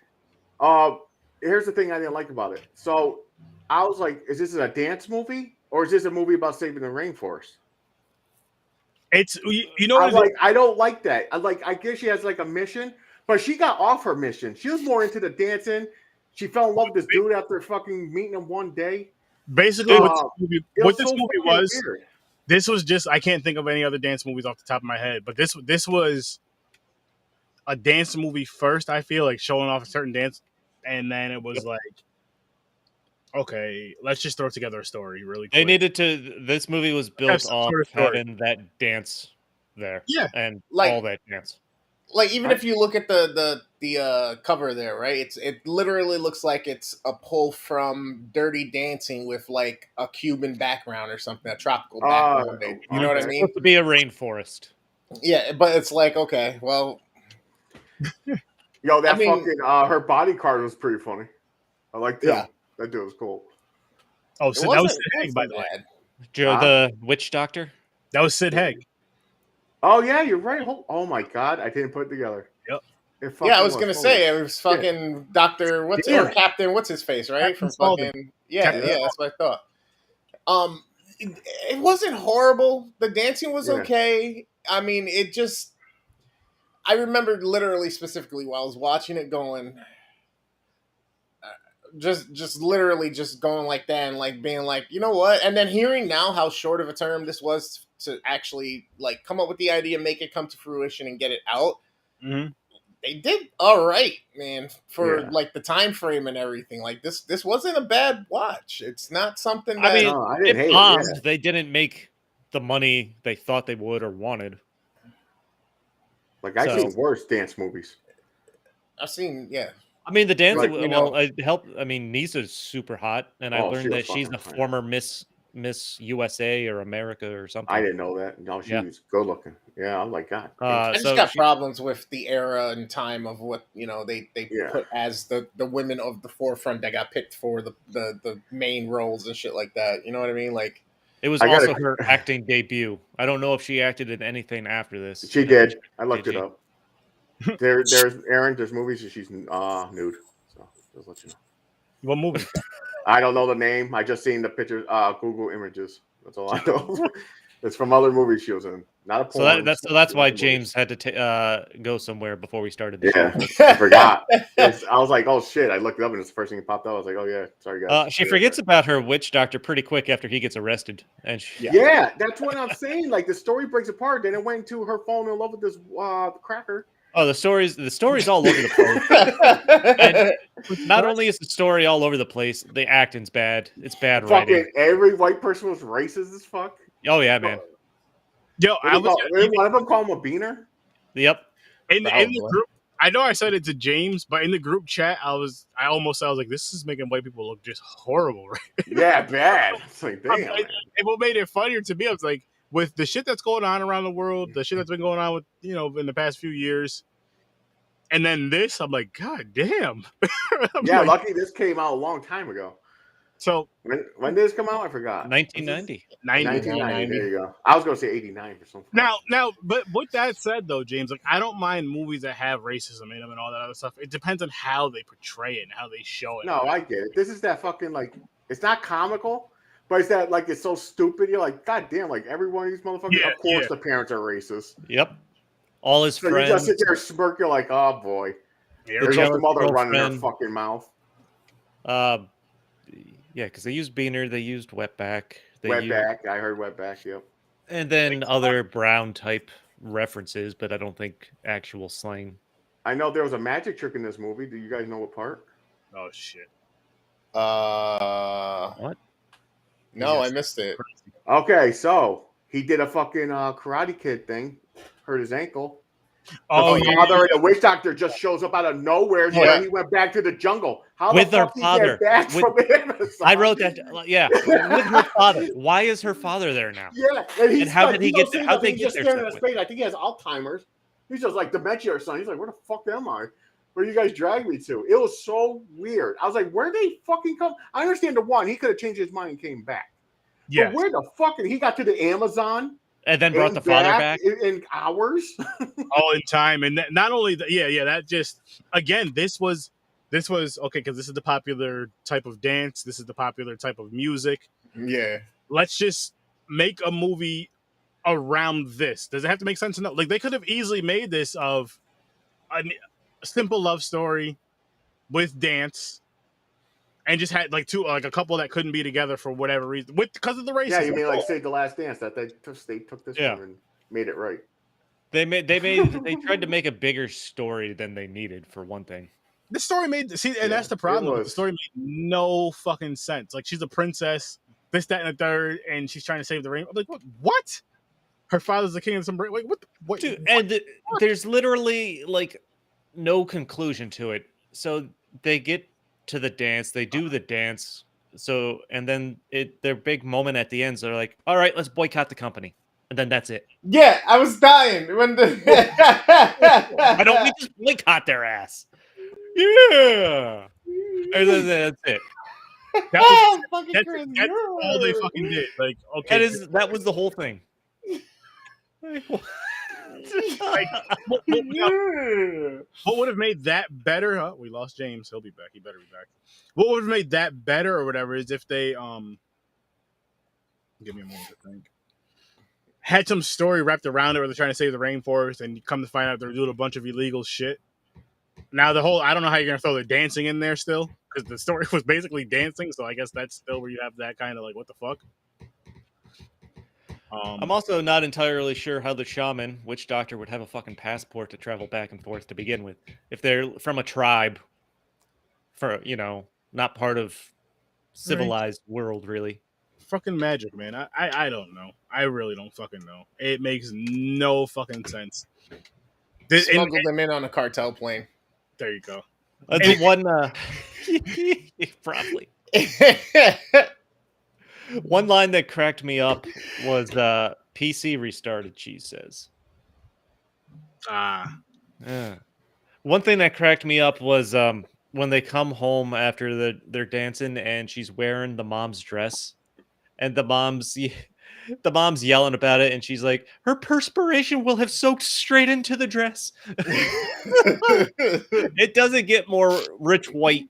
Here's the thing I didn't like about it. So I was like, is this a dance movie or is this a movie about saving the rainforest? It's you know I what was like, I don't like that. I guess she has like a mission, but she got off her mission. She was more into the dancing. She fell in love with this dude after fucking meeting him one day. basically what this so movie fucking was. weird. This was just, I can't think of any other dance movies off the top of my head, but this was a dance movie first, I feel, like showing off a certain dance, and then it was like, okay, let's just throw together a story really quick. They needed to. This movie was built off having that dance there. Yeah. And Like- all that dance. Like even if you look at the cover there, right? It literally looks like it's a pull from Dirty Dancing with like a Cuban background or something, a tropical background. You know what I It's mean? supposed to be a rainforest. Yeah, but it's like, okay, well, Yo, that I mean- fucking her body card was pretty funny. I liked him. Yeah. That dude was cool. Oh, it so that was wasn't- Sid Haig, by the way. bad. Joe, the witch doctor. That was Sid Haig. Oh yeah, you're right. Oh my god, I didn't put it together. Yep. It fucking Yeah, I was gonna Holy say it was fucking Doctor or Captain what's his face, right? Captain From Spaulding. fucking yeah, Captain yeah, that's what I thought. It wasn't horrible. The dancing was Yeah. okay. I mean, it just I remember literally specifically while I was watching it going just literally just going like that and like being like, you know what? And then hearing now how short of a term this was to actually like come up with the idea, make it come to fruition and get it out. Mm-hmm. They did all right, man, for Yeah. like the time frame and everything. Like this wasn't a bad watch. It's not something that I mean, No, I didn't hate it. bombed. Yeah. They didn't make the money they thought they would or wanted. Like I've So- seen worse dance movies. I've seen. Yeah, I mean, the dancing. Like, you know- well, it helped. I mean, Nisa's super hot, and I Oh, she learned was that she's a fucking hot. former Miss USA or America or something. I didn't know that. No, she Yeah. was good looking. Yeah, I'm like, God. I just So got she- problems with the era and time of what they Yeah. put as the women of the forefront that got picked for the main roles and shit like that. You know what I mean? Like It was I gotta- also her acting debut. I don't know if she acted in anything after this. She did. I looked Did it she? up. There's Aaron. There's movies that she's nude. So just let you know. What movie? I don't know the name. I just seen the pictures. Google images. That's all I know. It's from other movies she was in. Not a porn. So that's why James had to go somewhere before we started. The Yeah, show. I forgot. I was like, oh shit! I looked it up and it's the first thing that popped up. I was like, oh yeah, sorry guys. She forgets about her witch doctor pretty quick after he gets arrested, and Yeah, that's what I'm saying. Like the story breaks apart. Then it went to her falling in love with this cracker. oh, the story's all over the place. Not only is the story all over the place, the acting's bad. It's bad writing. Fucking every white person was racist as fuck. Oh yeah, man. Yo, I was One of them called him a beaner. Yep. in the group. I know I said it to James, but in the group chat, I was like, this is making white people look just horrible, right? Yeah, bad. It's like, damn. Man. And what made it funnier to me, I was like, with the shit that's going on around the world, the shit that's been going on with, in the past few years, and then this, I'm like, God damn. I'm Yeah, like, lucky this came out a long time ago. so When did this come out? I forgot. 1990. 1990. There you go. I was going to say 89 or something. Now, but with that said, though, James, like, I don't mind movies that have racism in them and all that other stuff. It depends on how they portray it and how they show it. No, I get it. This is that fucking, like, it's not comical, But it's that like it's so stupid. You're like, God damn! Like every one of these motherfuckers. Yeah, of course, yeah. the parents are racist. Yep. All his So friends. you just sit there smirk. You're like, oh boy. Yeah, There's just the jealous mother running her girlfriend. fucking mouth. Yeah, because they used Beaner, they used Wetback, Wetback. I heard wetback. Yep. and then other Brown type references, but I don't think actual slang. I know there was a magic trick in this movie. Do you guys know what part? Oh shit. What? No, Yes. I missed it. Okay, so he did a fucking Karate Kid thing, hurt his ankle. Oh the yeah. father, the witch doctor just shows up out of nowhere. So Yeah. he went back to the jungle. How With the her fuck father. He get back from Amazon? I wrote that. Yeah, with her father. Why is her father there now? Yeah, and he's how like, did he you get don't there? see How'd nothing, they he's get just there staring so at his quick? face. I think he has Alzheimer's. He's just like dementia or something. He's like, where the fuck am I? Where you guys drag me to? It was so weird. I was like, where they fucking come? I understand the one. He could have changed his mind and came back. Yeah. But where the fuck? He got to the Amazon And then brought and the father back. in hours. All in time, and not only that, yeah, that just again, this was okay because this is the popular type of dance, this is the popular type of music. Yeah. Let's just make a movie around this. Does it have to make sense? No, like they could have easily made this of a simple love story with dance, and just had like a couple that couldn't be together for whatever reason, because of the racism. Yeah, you mean like Save the Last Dance? That they took this Yeah. one and made it right. They tried to make a bigger story than they needed for one thing. The story made Yeah, that's the it problem. was. The story made no fucking sense. Like she's a princess, this, that, and the third, and she's trying to save the rainbow. I'm like, what? Her father's the king of some. Like, what? Dude, and there's literally like no conclusion to it. So they get to the dance, they do the dance. So and then their big moment at the end. So they're like, all right, let's boycott the company, and then that's it. Yeah, I was dying when the. Why don't we just boycott their ass? Yeah, and then that's it. That was, Fucking that's crazy. all they fucking did. Like, okay, That was the whole thing. like, what would have made that better? Huh? We lost James. He'll be back. He better be back. What would have made that better or whatever is if they give me a moment to think. Had some story wrapped around it where they're trying to save the rainforest, and you come to find out they're doing a bunch of illegal shit. Now I don't know how you're gonna throw the dancing in there still, because the story was basically dancing, so I guess that's still where you have that kind of like, what the fuck. I'm also not entirely sure how the shaman, witch doctor, would have a fucking passport to travel back and forth to begin with. If they're from a tribe, not part of civilized world, really. Fucking magic, man. I don't know. I really don't fucking know. It makes no fucking sense. Smuggled them in on a cartel plane. There you go. The one, probably. One line that cracked me up was PC restarted, she says. Yeah. One thing that cracked me up was when they come home after they're dancing and she's wearing the mom's dress, and the mom's yelling about it, and she's like, her perspiration will have soaked straight into the dress. It doesn't get more rich white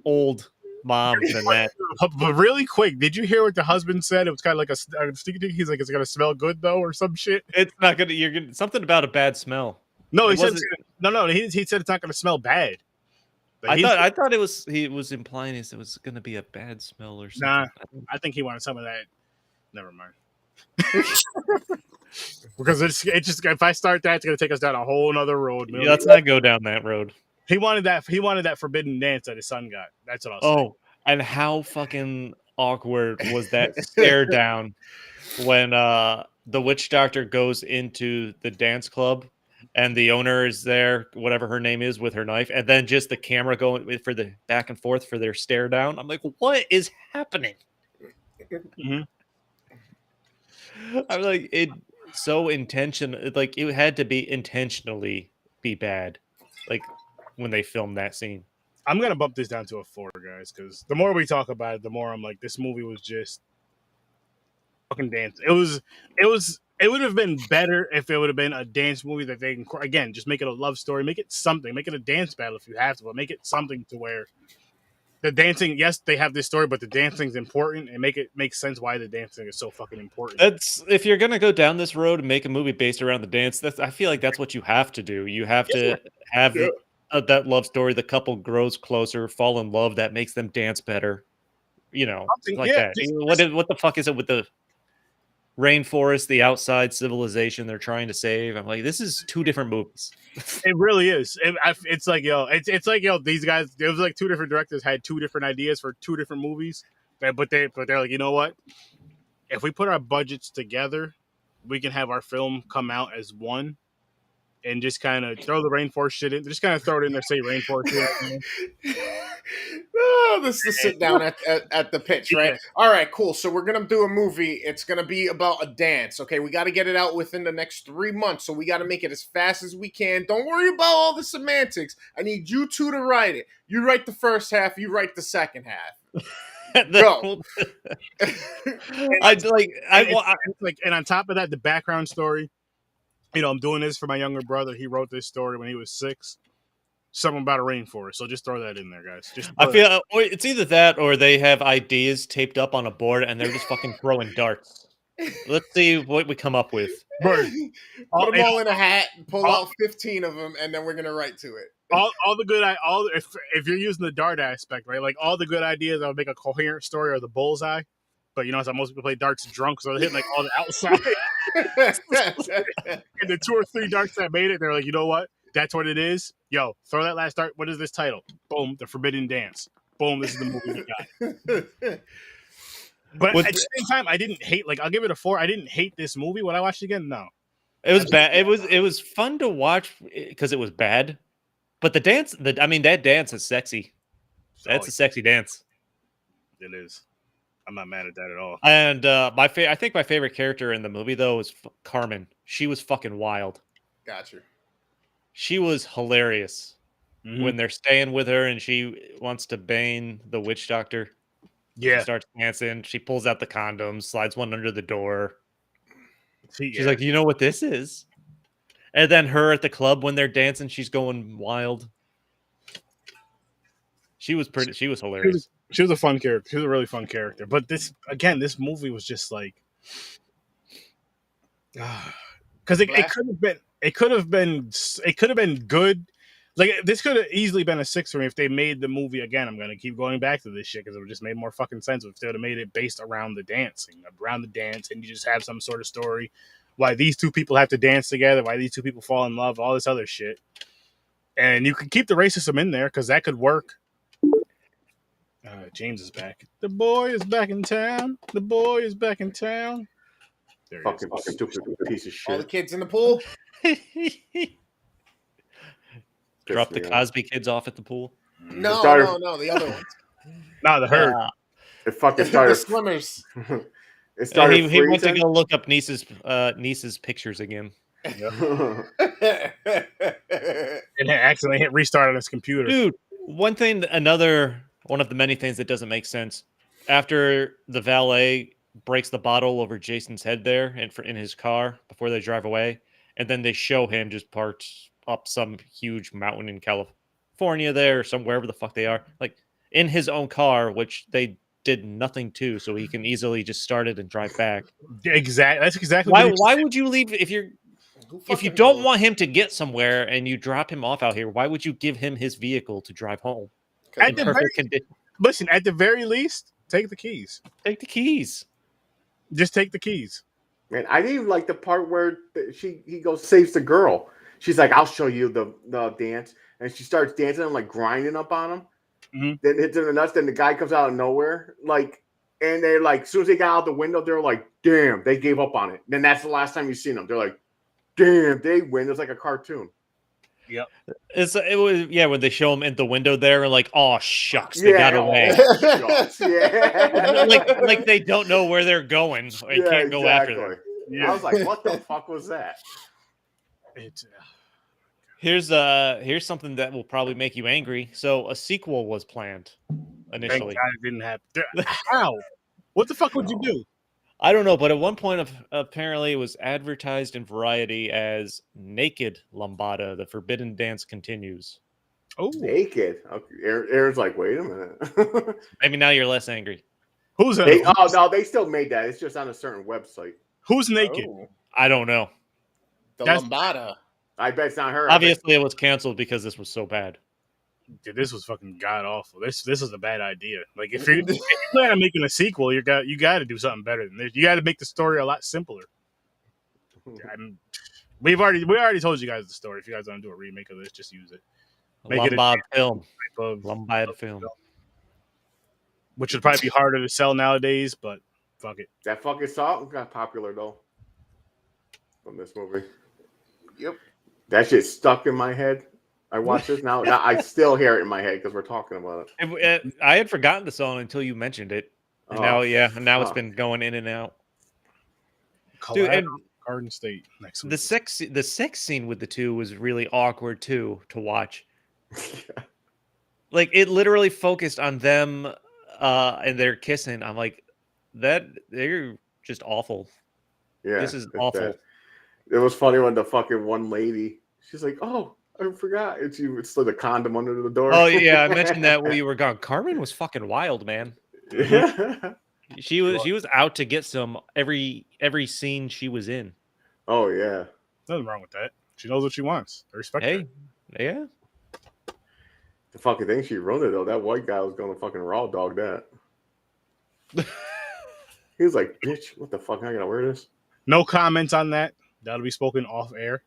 old mom than that. But really quick, did you hear what the husband said? It was kind of like a stinky. He's like, it's gonna smell good though, or some shit. It's not gonna. You're gonna something about a bad smell. No, he It said wasn't- no. He said it's not gonna smell bad. Like, I thought he was implying it was gonna be a bad smell or something. Nah. I think he wanted some of that. Never mind. Because it's just, if I start that, it's gonna take us down a whole nother road. Yeah, let's not go down that road. He wanted that forbidden dance that his son got. That's what I'll say. Oh, and how fucking awkward was that stare down when the witch doctor goes into the dance club and the owner is there, whatever her name is, with her knife, and then just the camera going for the back and forth for their stare down. I'm like, what is happening? Mhm. I'm like, it so intentional. Like it had to be intentionally be bad. Like when they filmed that scene. I'm gonna bump this down to a 4, guys, because the more we talk about it, the more I'm like, this movie was just fucking dance. It would have been better if it would have been a dance movie that they can, again, just make it a love story, make it something, make it a dance battle if you have to, but make it something to where the dancing, yes, they have this story, but the dancing's important and make sense why the dancing is so fucking important. That's if you're gonna go down this road and make a movie based around the dance. I feel like that's what you have to do. You have to have that love story. The couple grows closer, fall in love. That makes them dance better. You know, like that. What the fuck is it with the rainforest, the outside civilization they're trying to save? I'm like, this is two different movies. It really is. It's like it's like these guys. It was like two different directors had two different ideas for two different movies, but they're like, you know what? If we put our budgets together, we can have our film come out as one, and just kind of throw the rainforest shit in. Just kind of throw it in there, say rainforest shit. Oh, this is the sit down at the pitch, right? Yeah. All right, cool. So we're gonna do a movie. It's gonna be about a dance. Okay, we got to get it out within the next 3 months. So we got to make it as fast as we can. Don't worry about all the semantics. I need you two to write it. You write the first half. You write the second half. Go. And on top of that, the background story. You know, I'm doing this for my younger brother. He wrote this story when he was 6. Something about a rainforest. So just throw that in there, guys. I feel it's either that or they have ideas taped up on a board and they're just fucking throwing darts. Let's see what we come up with. Put them all in a hat, pull out 15 of them, and then we're gonna write to it. All the good if you're using the dart aspect, right? Like all the good ideas that would make a coherent story are the bullseye. But you know, so most people play darts drunk, so they're hitting like all the outside. And the 2 or 3 darts that made it, they're like, you know what? That's what it is. Yo, throw that last dart. What is this title? Boom, The Forbidden Dance. Boom, this is the movie we got. But at the same time, I didn't hate. Like, I'll give it a 4. I didn't hate this movie. Would I watch it again? No. It was bad. It was fun to watch because it was bad. But the dance, that dance is sexy. That's a sexy dance. It is. I'm not mad at that at all. And I think my favorite character in the movie though is Carmen. She was fucking wild. Gotcha. She was hilarious when they're staying with her and she wants to bang the witch doctor. Yeah, she starts dancing. She pulls out the condoms, slides one under the door. She's like, "You know what this is?" And then her at the club when they're dancing, she's going wild. She was hilarious. She was a fun character. She was a really fun character. But this movie was just like, because it could have been good. Like this could have easily been a 6 for me if they made the movie again. I'm gonna keep going back to this shit because it would just made more fucking sense if they would have made it based around the dance, and you just have some sort of story why these two people have to dance together, why these two people fall in love, all this other shit, and you could keep the racism in there because that could work. James is back. The boy is back in town. The boy is back in town. There fucking stupid piece of shit. All the kids in the pool. Drop the Cosby kids off at the pool. No, the other ones. No, the herd. It fucking started. The swimmers. It started. He went to go look up niece's pictures again. And accidentally hit restart on his computer. Dude, one of the many things that doesn't make sense. After the valet breaks the bottle over Jason's head there in his car before they drive away, and then they show him just parked up some huge mountain in California there, or wherever the fuck they are, like in his own car, which they did nothing to, so he can easily just start it and drive back. Exactly. That's exactly why would you leave if you don't want him to get somewhere and you drop him off out here? Why would you give him his vehicle to drive home? Listen, at the very least, take the keys. Take the keys. Just take the keys. Man, I didn't even like the part where he goes saves the girl. She's like, "I'll show you the dance," and she starts dancing and like grinding up on him. Mm-hmm. Then hits her in the nuts. Then the guy comes out of nowhere, like, and they're like, as soon as they got out the window, they're like, "Damn!" They gave up on it. Then that's the last time you've seen them. They're like, "Damn!" They win. It's like a cartoon. Yep. It was when they show them in the window there and like, "Oh shucks, they got away." like they don't know where they're going. They can't go after them. Yeah. I was like, "What the fuck was that?" Here's something that will probably make you angry. So a sequel was planned initially. Thank God it didn't happen. How? What the fuck would you do? I don't know, but at one point, apparently, it was advertised in Variety as "Naked Lambada: The Forbidden Dance Continues." Oh, Naked. Okay. Aaron's like, wait a minute. Maybe now you're less angry. who's Oh no, they still made that. It's just on a certain website. who's naked? Oh, I don't know. the That's- lambada. I bet it's not her. I bet- Obviously, it was canceled because this was so bad. Dude, this was fucking god awful. This is a bad idea. Like if you plan on making a sequel, you got to do something better than this. You got to make the story a lot simpler. We already told you guys the story. If you guys want to do a remake of this, just use it. Make it a Lombard film. type of- Lombard film. which would probably be harder to sell nowadays, but fuck it. That fucking song got popular though from this movie. Yep. That shit stuck in my head. I watch this now. I still hear it in my head because we're talking about it. I had forgotten the song until you mentioned it. And now it's been going in and out. Dude, and Garden State next week. the sex scene with the two was really awkward too to watch. Like it literally focused on them and they're kissing. I'm like, they're just awful. Yeah, This is it's awful. bad. It was funny when the fucking one lady, she's like, "Oh, I forgot." And she slid a condom under the door. Oh yeah, I mentioned that when you were gone. Carmen was fucking wild, man. Yeah. She was out to get some every scene she was in. Oh yeah. Nothing wrong with that. She knows what she wants. I respect her. Hey, yeah. The fucking thing she wrote it though. That white guy was gonna fucking raw dog that. He was like, "Bitch, what the fuck? I gotta wear this." No comments on that. That'll be spoken off air.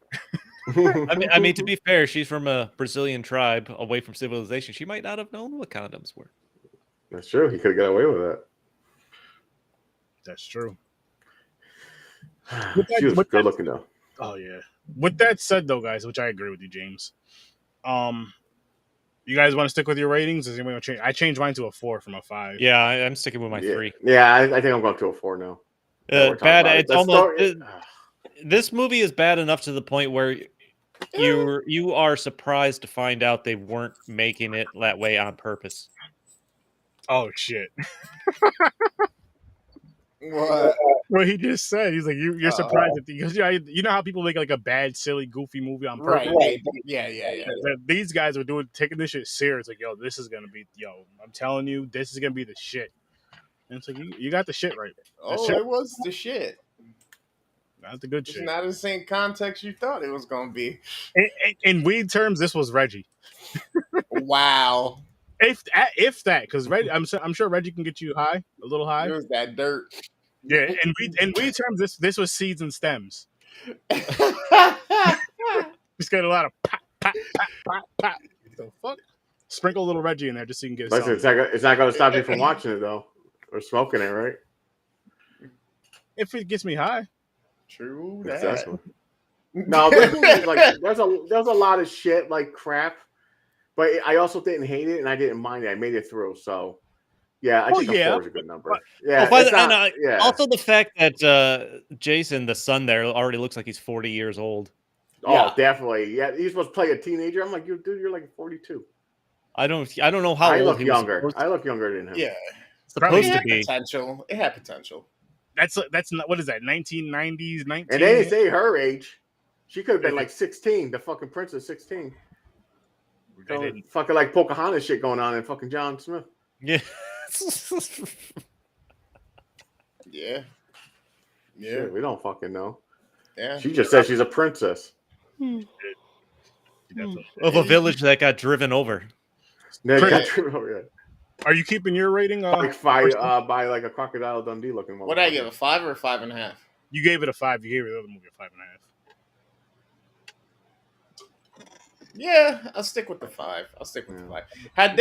I mean, to be fair, she's from a Brazilian tribe away from civilization. She might not have known what condoms were. That's true. He could have got away with that. That's true. She was good looking though. Oh yeah. With that said, though, guys, which I agree with you, James. You guys want to stick with your ratings? Does anybody want to change? I changed mine to a 4 from a 5. Yeah, I'm sticking with my 3. Yeah, I think I'm going to a 4 now. We're talking Bad. about it. It's The almost. story- This movie is bad enough to the point where you are surprised to find out they weren't making it that way on purpose. Oh shit! What? What he just said. He's like, you're surprised at because you know how people make like a bad, silly, goofy movie on purpose. Right. Yeah. These guys were taking this shit serious. Like, yo, this is gonna be, I'm telling you, this is gonna be the shit. And it's like you got the shit right. Oh, it was the shit. Not the good It's shit. not in the same context you thought it was going to be. In weed terms, this was Reggie. Wow. If that, because I'm sure Reggie can get you high, a little high. It was that dirt. Yeah, in weed terms, this was seeds and stems. Just got a lot of pop, pop, pop, pop, pop. The fuck? Sprinkle a little Reggie in there just so you can get. Listen, it's not going to stop you from watching it though, or smoking it, right? If it gets me high. True that. Exactly. No, there's a lot of shit like crap, but I also didn't hate it and I didn't mind it. I made it through, so yeah, I think a 4 is a good number. Yeah, Also the fact that Jason, the son there, already looks like he's 40 years old. Oh, Yeah. definitely. Yeah, he's supposed to play a teenager. I'm like, dude, you're like 42. I don't know how I old look he younger. was I look younger than him. Yeah. supposed It to had be. potential. It had potential. That's not, what is that, 1990s, 19? And they didn't say her age. She could have been like 16. The fucking princess 16. They didn't. Fucking like Pocahontas shit going on in fucking John Smith. Yeah. Yeah. Yeah. Shit, we don't fucking know. Yeah. She just said she's a princess. Of a village that got driven over. Yeah, Pretty- yeah. Are you keeping your rating? Like by like a Crocodile Dundee looking one. What did I give? A 5 or a 5.5? You gave it a 5. You gave the other movie a 5.5. Yeah, I'll stick with the 5. Had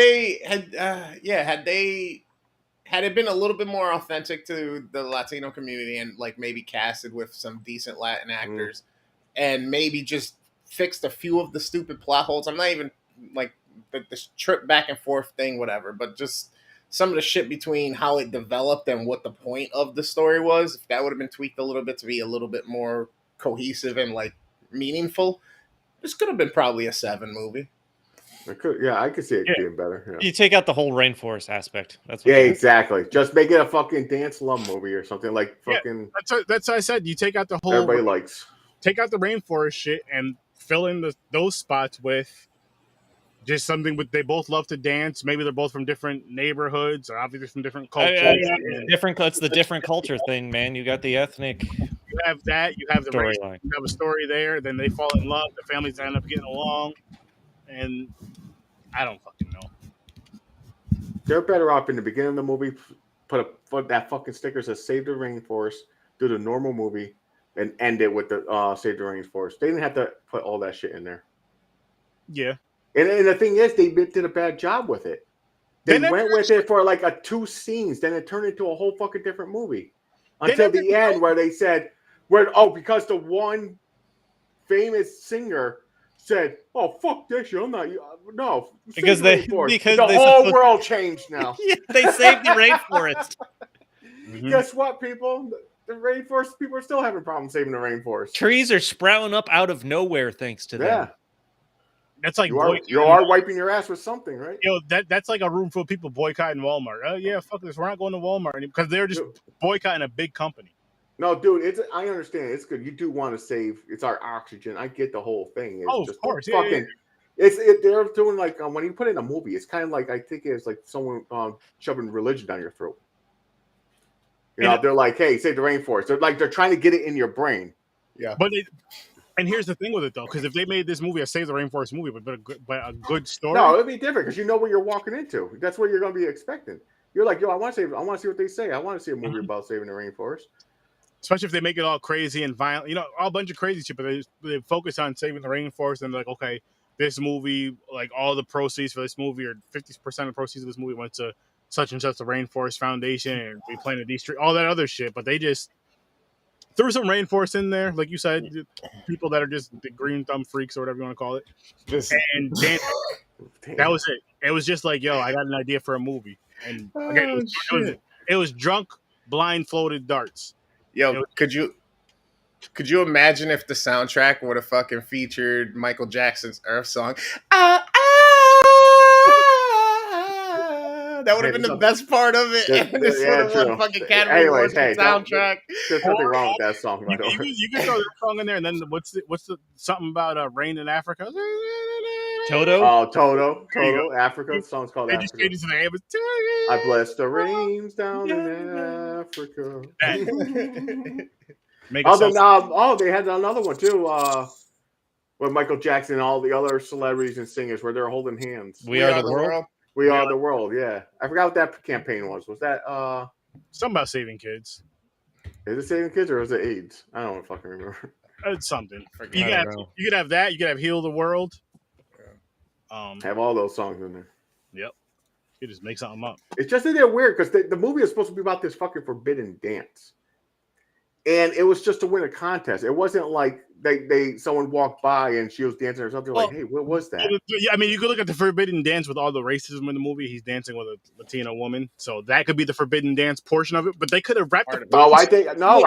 it been a little bit more authentic to the Latino community and like maybe casted with some decent Latin actors and maybe just fixed a few of the stupid plot holes. I'm not even like this trip back and forth thing, whatever, but just some of the shit between how it developed and what the point of the story was. If that would have been tweaked a little bit to be a little bit more cohesive and like meaningful, this could have been probably a 7 movie. I could see it being better. Yeah, You take out the whole rainforest aspect. That's what yeah, exactly. Just make it a fucking dance love movie or something like fucking. That's what I said. You take out the whole. Everybody likes. Take out the rainforest shit and fill in those spots with just something with they both love to dance. Maybe they're both from different neighborhoods or obviously from different cultures. It's the different culture thing, man. You got the ethnic. You have that. You have the race. Storyline. You have a story there. Then they fall in love. The families end up getting along, and I don't fucking know. They're better off in the beginning of the movie. Put that fucking sticker that says "Save the Rainforest." Do the normal movie and end it with the "Save the Rainforest." They didn't have to put all that shit in there. Yeah. And the thing is, they did a bad job with it. They went with it for like 2 scenes, then it turned into a whole fucking different movie until the end, where they said, because the one famous singer said, "Oh fuck this shit, I'm not no." Because the whole world changed now. Yeah, they saved the rainforest. Guess what, people? The rainforest people are still having problems saving the rainforest. Trees are sprouting up out of nowhere thanks to them. Yeah. That's like you are wiping your ass with something, right? That's like a room full of people boycotting Walmart. Oh yeah, fuck this. We're not going to Walmart because they're just boycotting a big company. No, dude, I understand. It's good. You do want to save. It's our oxygen. I get the whole thing. It's of course. Fucking. They're doing like when you put it in a movie, it's kind of like I think it's like someone shoving religion down your throat. They're like, "Hey, save the rainforest." They're trying to get it in your brain. Yeah, and here's the thing with it though, because if they made this movie a Save the Rainforest movie, but a good story, no, it'd be different because you know what you're walking into. That's what you're going to be expecting. You're like, "Yo, I want to see what they say. I want to see a movie about saving the rainforest." Especially if they make it all crazy and violent, all a bunch of crazy shit. But they focus on saving the rainforest, and they're like, okay, this movie, like all the proceeds for this movie, or 50% of the proceeds of this movie went to such and such the Rainforest Foundation, and we planted these trees, all that other shit. But they just threw some rainforest in there, like you said, people that are just the green thumb freaks or whatever you want to call it. And that was it. It was just like, yo, I got an idea for a movie, and again, it was drunk, blindfolded darts. Yo, could you imagine if the soundtrack would have fucking featured Michael Jackson's Earth song? That would have been the best part of it. And this would have won fucking Academy Awards soundtrack. There's nothing wrong with that song. You can throw that song in there, and then what's the something about rain in Africa? Toto? Oh, Toto, Africa. The song's called Africa. They just made it I bless the rains down in Africa. They had another one too. With Michael Jackson and all the other celebrities and singers where they're holding hands. We are the world. We are the world. Yeah, I forgot what that campaign was. Was that something about saving kids? Is it saving kids or is it AIDS? I don't fucking remember. It's something. You could have that. You could have Heal the World. Have all those songs in there. Yep. You just make something up. It's just that they're weird because the movie is supposed to be about this fucking forbidden dance. And it was just to win a contest. It wasn't like someone walked by and she was dancing or something. Like, hey, what was that? Yeah, I mean, you could look at the forbidden dance with all the racism in the movie. He's dancing with a Latina woman, so that could be the forbidden dance portion of it. But they could have wrapped it. I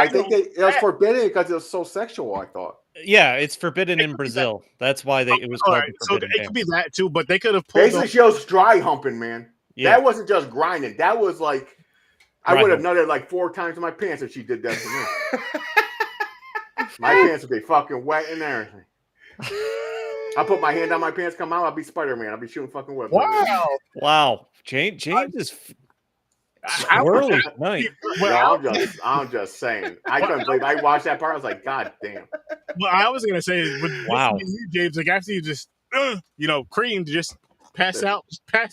think it was forbidden because it was so sexual. I thought. Yeah, it's forbidden in Brazil. That's why it was called the forbidden dance. It could be that too, but they could have pulled. Basically, she was dry humping, man. Yeah. That wasn't just grinding. That was like. I would have nutted like 4 times in my pants if she did that to me. My pants would be fucking wet and everything. I put my hand on my pants, come out, I'll be Spider-Man. I'll be shooting fucking webs. Wow. James is swirly tonight. Well, I'm just saying. I couldn't believe I watched that part. I was like, God damn. Well, I was gonna say, wow, James, like after you just cream, just pass out.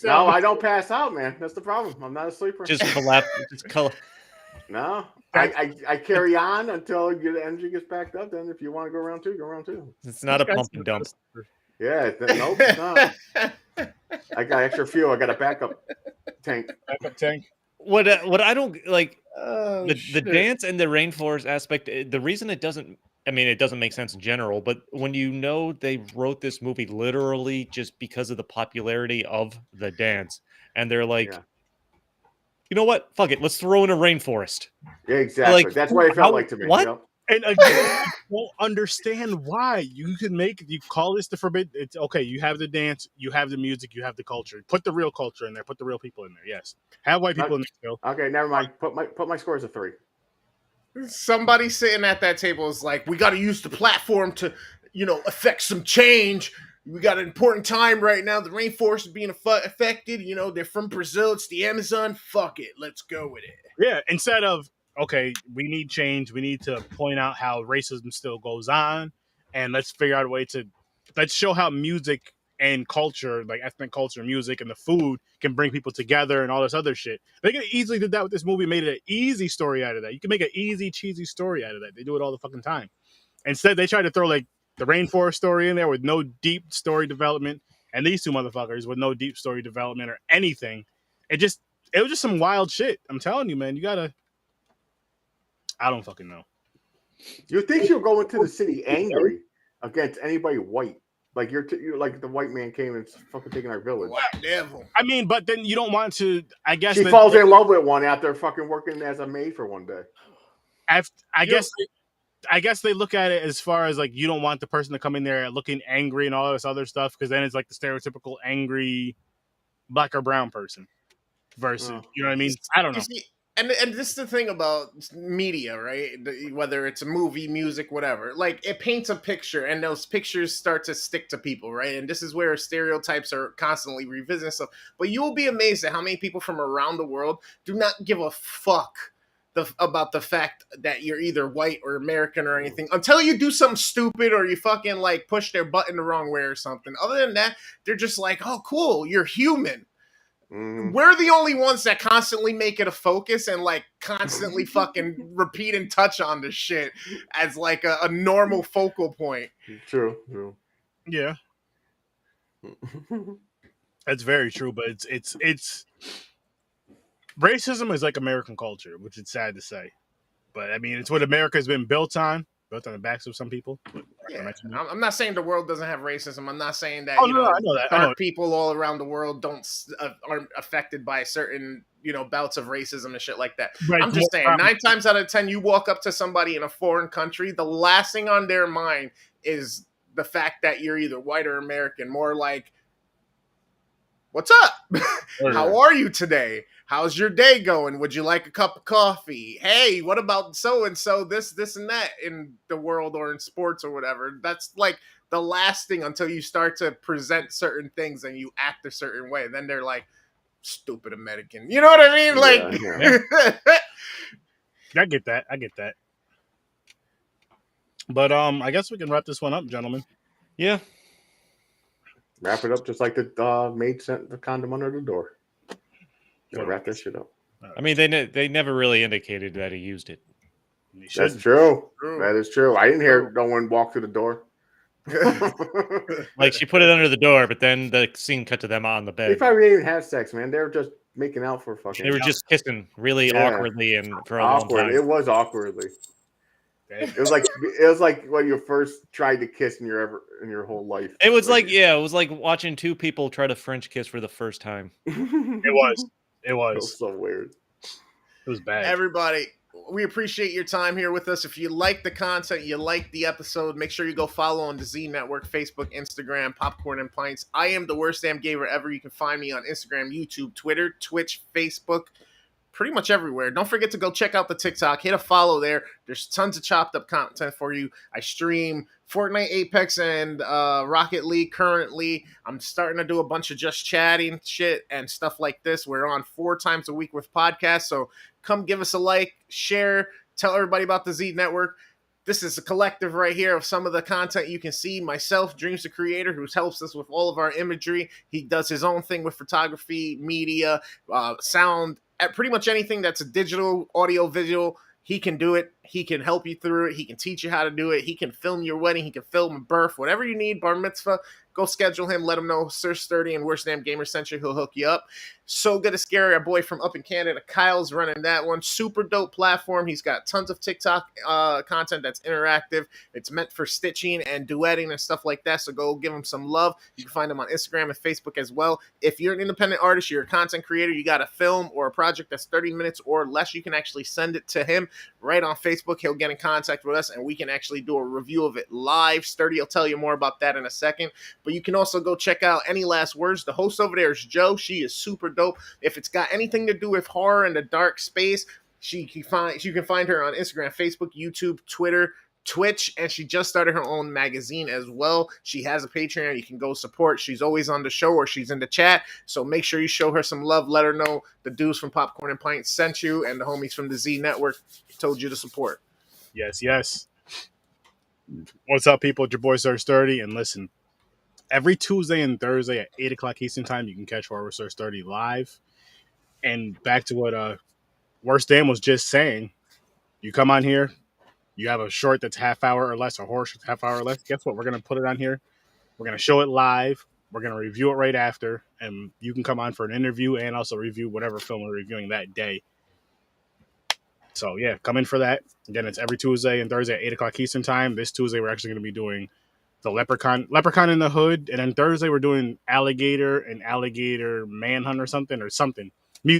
No, I don't pass out, man. That's the problem. I'm not a sleeper. Just collapse. No. I carry on until your energy gets backed up. Then if you want to go around 2, go around 2. It's not a pump and dump. Yeah, nope, it's not. I got extra fuel. I got a backup tank. What I don't like the dance and the rainforest aspect. The reason it doesn't make sense in general, but when they wrote this movie literally just because of the popularity of the dance, and they're like, you know what? Fuck it. Let's throw in a rainforest. Yeah, exactly. That's what it felt like to me. What? You know? And again, I don't understand why you call this the forbidden. It's okay. You have the dance, you have the music, you have the culture. Put the real culture in there. Put the real people in there. Yes, have white people in there still. Okay, never mind. Put my score as a 3. Somebody sitting at that table is like, we got to use the platform to, affect some change. we got an important time right now. The rainforest is being affected. You know, they're from Brazil. It's the Amazon. Fuck it. Let's go with it. Yeah, instead of, okay, we need change. We need to point out how racism still goes on, and let's figure out a way to let's show how music and culture, like ethnic culture, music, and the food can bring people together and all this other shit. They could easily did that with this movie, made it an easy story out of that. You can make an easy, cheesy story out of that. They do it all the fucking time. Instead, they try to throw like the rainforest story in there with no deep story development, and these two motherfuckers with no deep story development or anything. It was just some wild shit. I'm telling you, man. You gotta. I don't fucking know. You think you'll go into the city angry against anybody white? Like you're like the white man came and fucking taking our village. Black devil. I mean, but then you don't want to. I guess She falls in love with one after fucking working as a maid for one day. I guess they look at it as far as like you don't want the person to come in there looking angry and all this other stuff, because then it's like the stereotypical angry black or brown person versus you know what I mean. I don't know. See, and this is the thing about media, right? Whether it's a movie, music, whatever, like it paints a picture, and those pictures start to stick to people, right? And this is where stereotypes are constantly revisiting stuff. But you will be amazed at how many people from around the world do not give a fuck about the fact that you're either white or American or anything until you do something stupid or you fucking like push their button the wrong way or something. Other than that, they're just like, oh, cool, you're human. We're the only ones that constantly make it a focus and like constantly fucking repeat and touch on this shit as like a normal focal point. True. Yeah, that's very true. But it's racism is like American culture, which is sad to say. But I mean, it's what America has been built on the backs of some people. Yeah, I'm not saying the world doesn't have racism. I'm not saying that I know that. dark people all around the world aren't affected by certain bouts of racism and shit like that. Right. I'm just saying 9 times out of 10, you walk up to somebody in a foreign country, the last thing on their mind is the fact that you're either white or American. More like, what's up? How are you today? How's your day going? Would you like a cup of coffee? Hey, what about so-and-so, this and that in the world or in sports or whatever? That's like the last thing until you start to present certain things and you act a certain way. Then they're like, stupid American. You know what I mean? I get that. But I guess we can wrap this one up, gentlemen. Yeah. Wrap it up just like the maid sent the condom under the door. Wrap that shit up. I mean, they never really indicated that he used it. That's true. That is true. I didn't hear no one walk through the door. Like she put it under the door, but then the scene cut to them on the bed. They probably didn't even have sex, man. They were just making out for fucking. They were just kissing really awkwardly and for a long time. It was awkwardly. It was like when you first tried to kiss in your whole life. It was like watching two people try to French kiss for the first time. It was so weird. It was bad. Everybody, we appreciate your time here with us. If you like the content, you like the episode, make sure you go follow on the Z Network, Facebook, Instagram, Popcorn and Pints. I am the worst damn gamer ever. You can find me on Instagram, YouTube, Twitter, Twitch, Facebook, pretty much everywhere. Don't forget to go check out the TikTok. Hit a follow there. There's tons of chopped up content for you. I stream Fortnite, Apex, and Rocket League currently. I'm starting to do a bunch of just chatting shit and stuff like this. We're on 4 times a week with podcasts, so come give us a like, share, tell everybody about the Z Network. This is a collective right here of some of the content you can see. Myself, Dreams the Creator, who helps us with all of our imagery. He does his own thing with photography, media, sound, pretty much anything that's a digital, audio, visual. He can do it. He can help you through it. He can teach you how to do it. He can film your wedding. He can film a birth. Whatever you need, bar mitzvah, go schedule him. Let him know Sir Sturdy and Worst Damn Gamer sent you. He'll hook you up. So Good to Scary, our boy from up in Canada. Kyle's running that one. Super dope platform. He's got tons of TikTok content that's interactive. It's meant for stitching and duetting and stuff like that. So go give him some love. You can find him on Instagram and Facebook as well. If you're an independent artist, you're a content creator, you got a film or a project that's 30 minutes or less, you can actually send it to him right on Facebook. He'll get in contact with us and we can actually do a review of it live. Sturdy will tell you more about that in a second. But you can also go check out Any Last Words. The host over there is Joe. She is super dope. If it's got anything to do with horror and the dark space, you can find her on Instagram, Facebook, YouTube, Twitter, Twitch, and she just started her own magazine as well. She has a Patreon you can go support. She's always on the show or she's in the chat, so make sure you show her some love. Let her know the dudes from Popcorn and Pints sent you, and the homies from the Z Network told you to support. Yes. What's up, people? It's your boy Sir Sturdy, and listen, every Tuesday and Thursday at 8 o'clock Eastern Time, you can catch Horror Sir Sturdy live. And back to what Worst Dan was just saying, you come on here, you have a short that's half hour or less, a horror short half hour or less. Guess what? We're going to put it on here. We're going to show it live. We're going to review it right after. And you can come on for an interview and also review whatever film we're reviewing that day. So, yeah, come in for that. Again, it's every Tuesday and Thursday at 8 o'clock Eastern Time. This Tuesday, we're actually going to be doing the Leprechaun in the Hood. And then Thursday, we're doing Alligator Manhunt or something.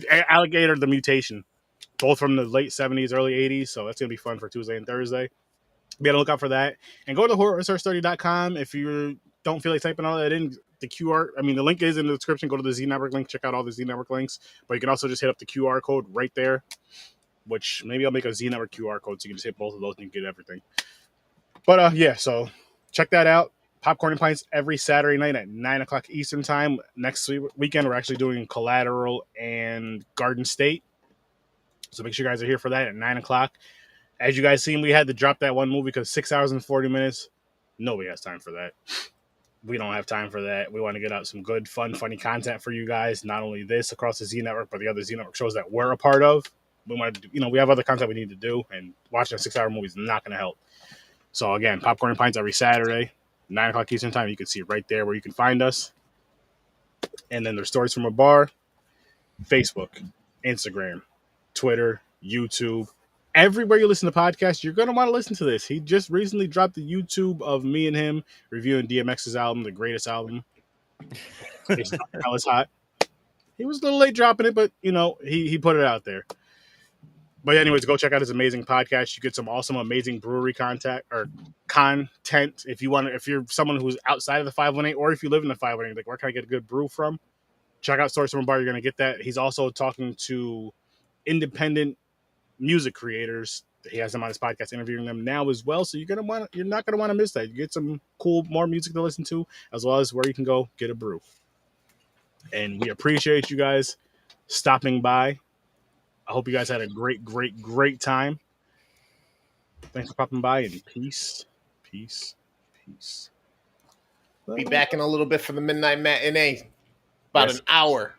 Alligator the Mutation. Both from the late 70s, early 80s. So that's going to be fun for Tuesday and Thursday. Be on the lookout for that. And go to horrorresearchstudy.com if you don't feel like typing all that in. The link is in the description. Go to the Z Network link. Check out all the Z Network links. But you can also just hit up the QR code right there, which maybe I'll make a Z Network QR code so you can just hit both of those and you get everything. But so check that out. Popcorn and Pints every Saturday night at 9 o'clock Eastern Time. Next weekend, we're actually doing Collateral and Garden State. So make sure you guys are here for that at 9 o'clock. As you guys seen, we had to drop that one movie because 6 hours and 40 minutes. Nobody has time for that. We don't have time for that. We want to get out some good, fun, funny content for you guys. Not only this across the Z Network, but the other Z Network shows that we're a part of. We want to, we have other content we need to do, and watching a 6-hour movie is not going to help. So again, Popcorn and Pints every Saturday, 9 o'clock Eastern Time. You can see it right there where you can find us. And then there's Stories from a Bar, Facebook, Instagram, Twitter, YouTube. Everywhere you listen to podcasts, you're going to want to listen to this. He just recently dropped the YouTube of me and him reviewing DMX's album, The Greatest Album. It's hot. He was a little late dropping it, but, he put it out there. But anyways, go check out his amazing podcast. You get some awesome, amazing brewery content. If you're someone who's outside of the 518, or if you live in the 518, like where can I get a good brew from? Check out Stories from a Bar. You're going to get that. He's also talking to independent music creators. He has them on his podcast, interviewing them now as well. So you're not gonna want to miss that. You get some cool, more music to listen to, as well as where you can go get a brew. And we appreciate you guys stopping by. I hope you guys had a great, great, great time. Thanks for popping by, and peace. Be back in a little bit for the midnight matinee. About an hour.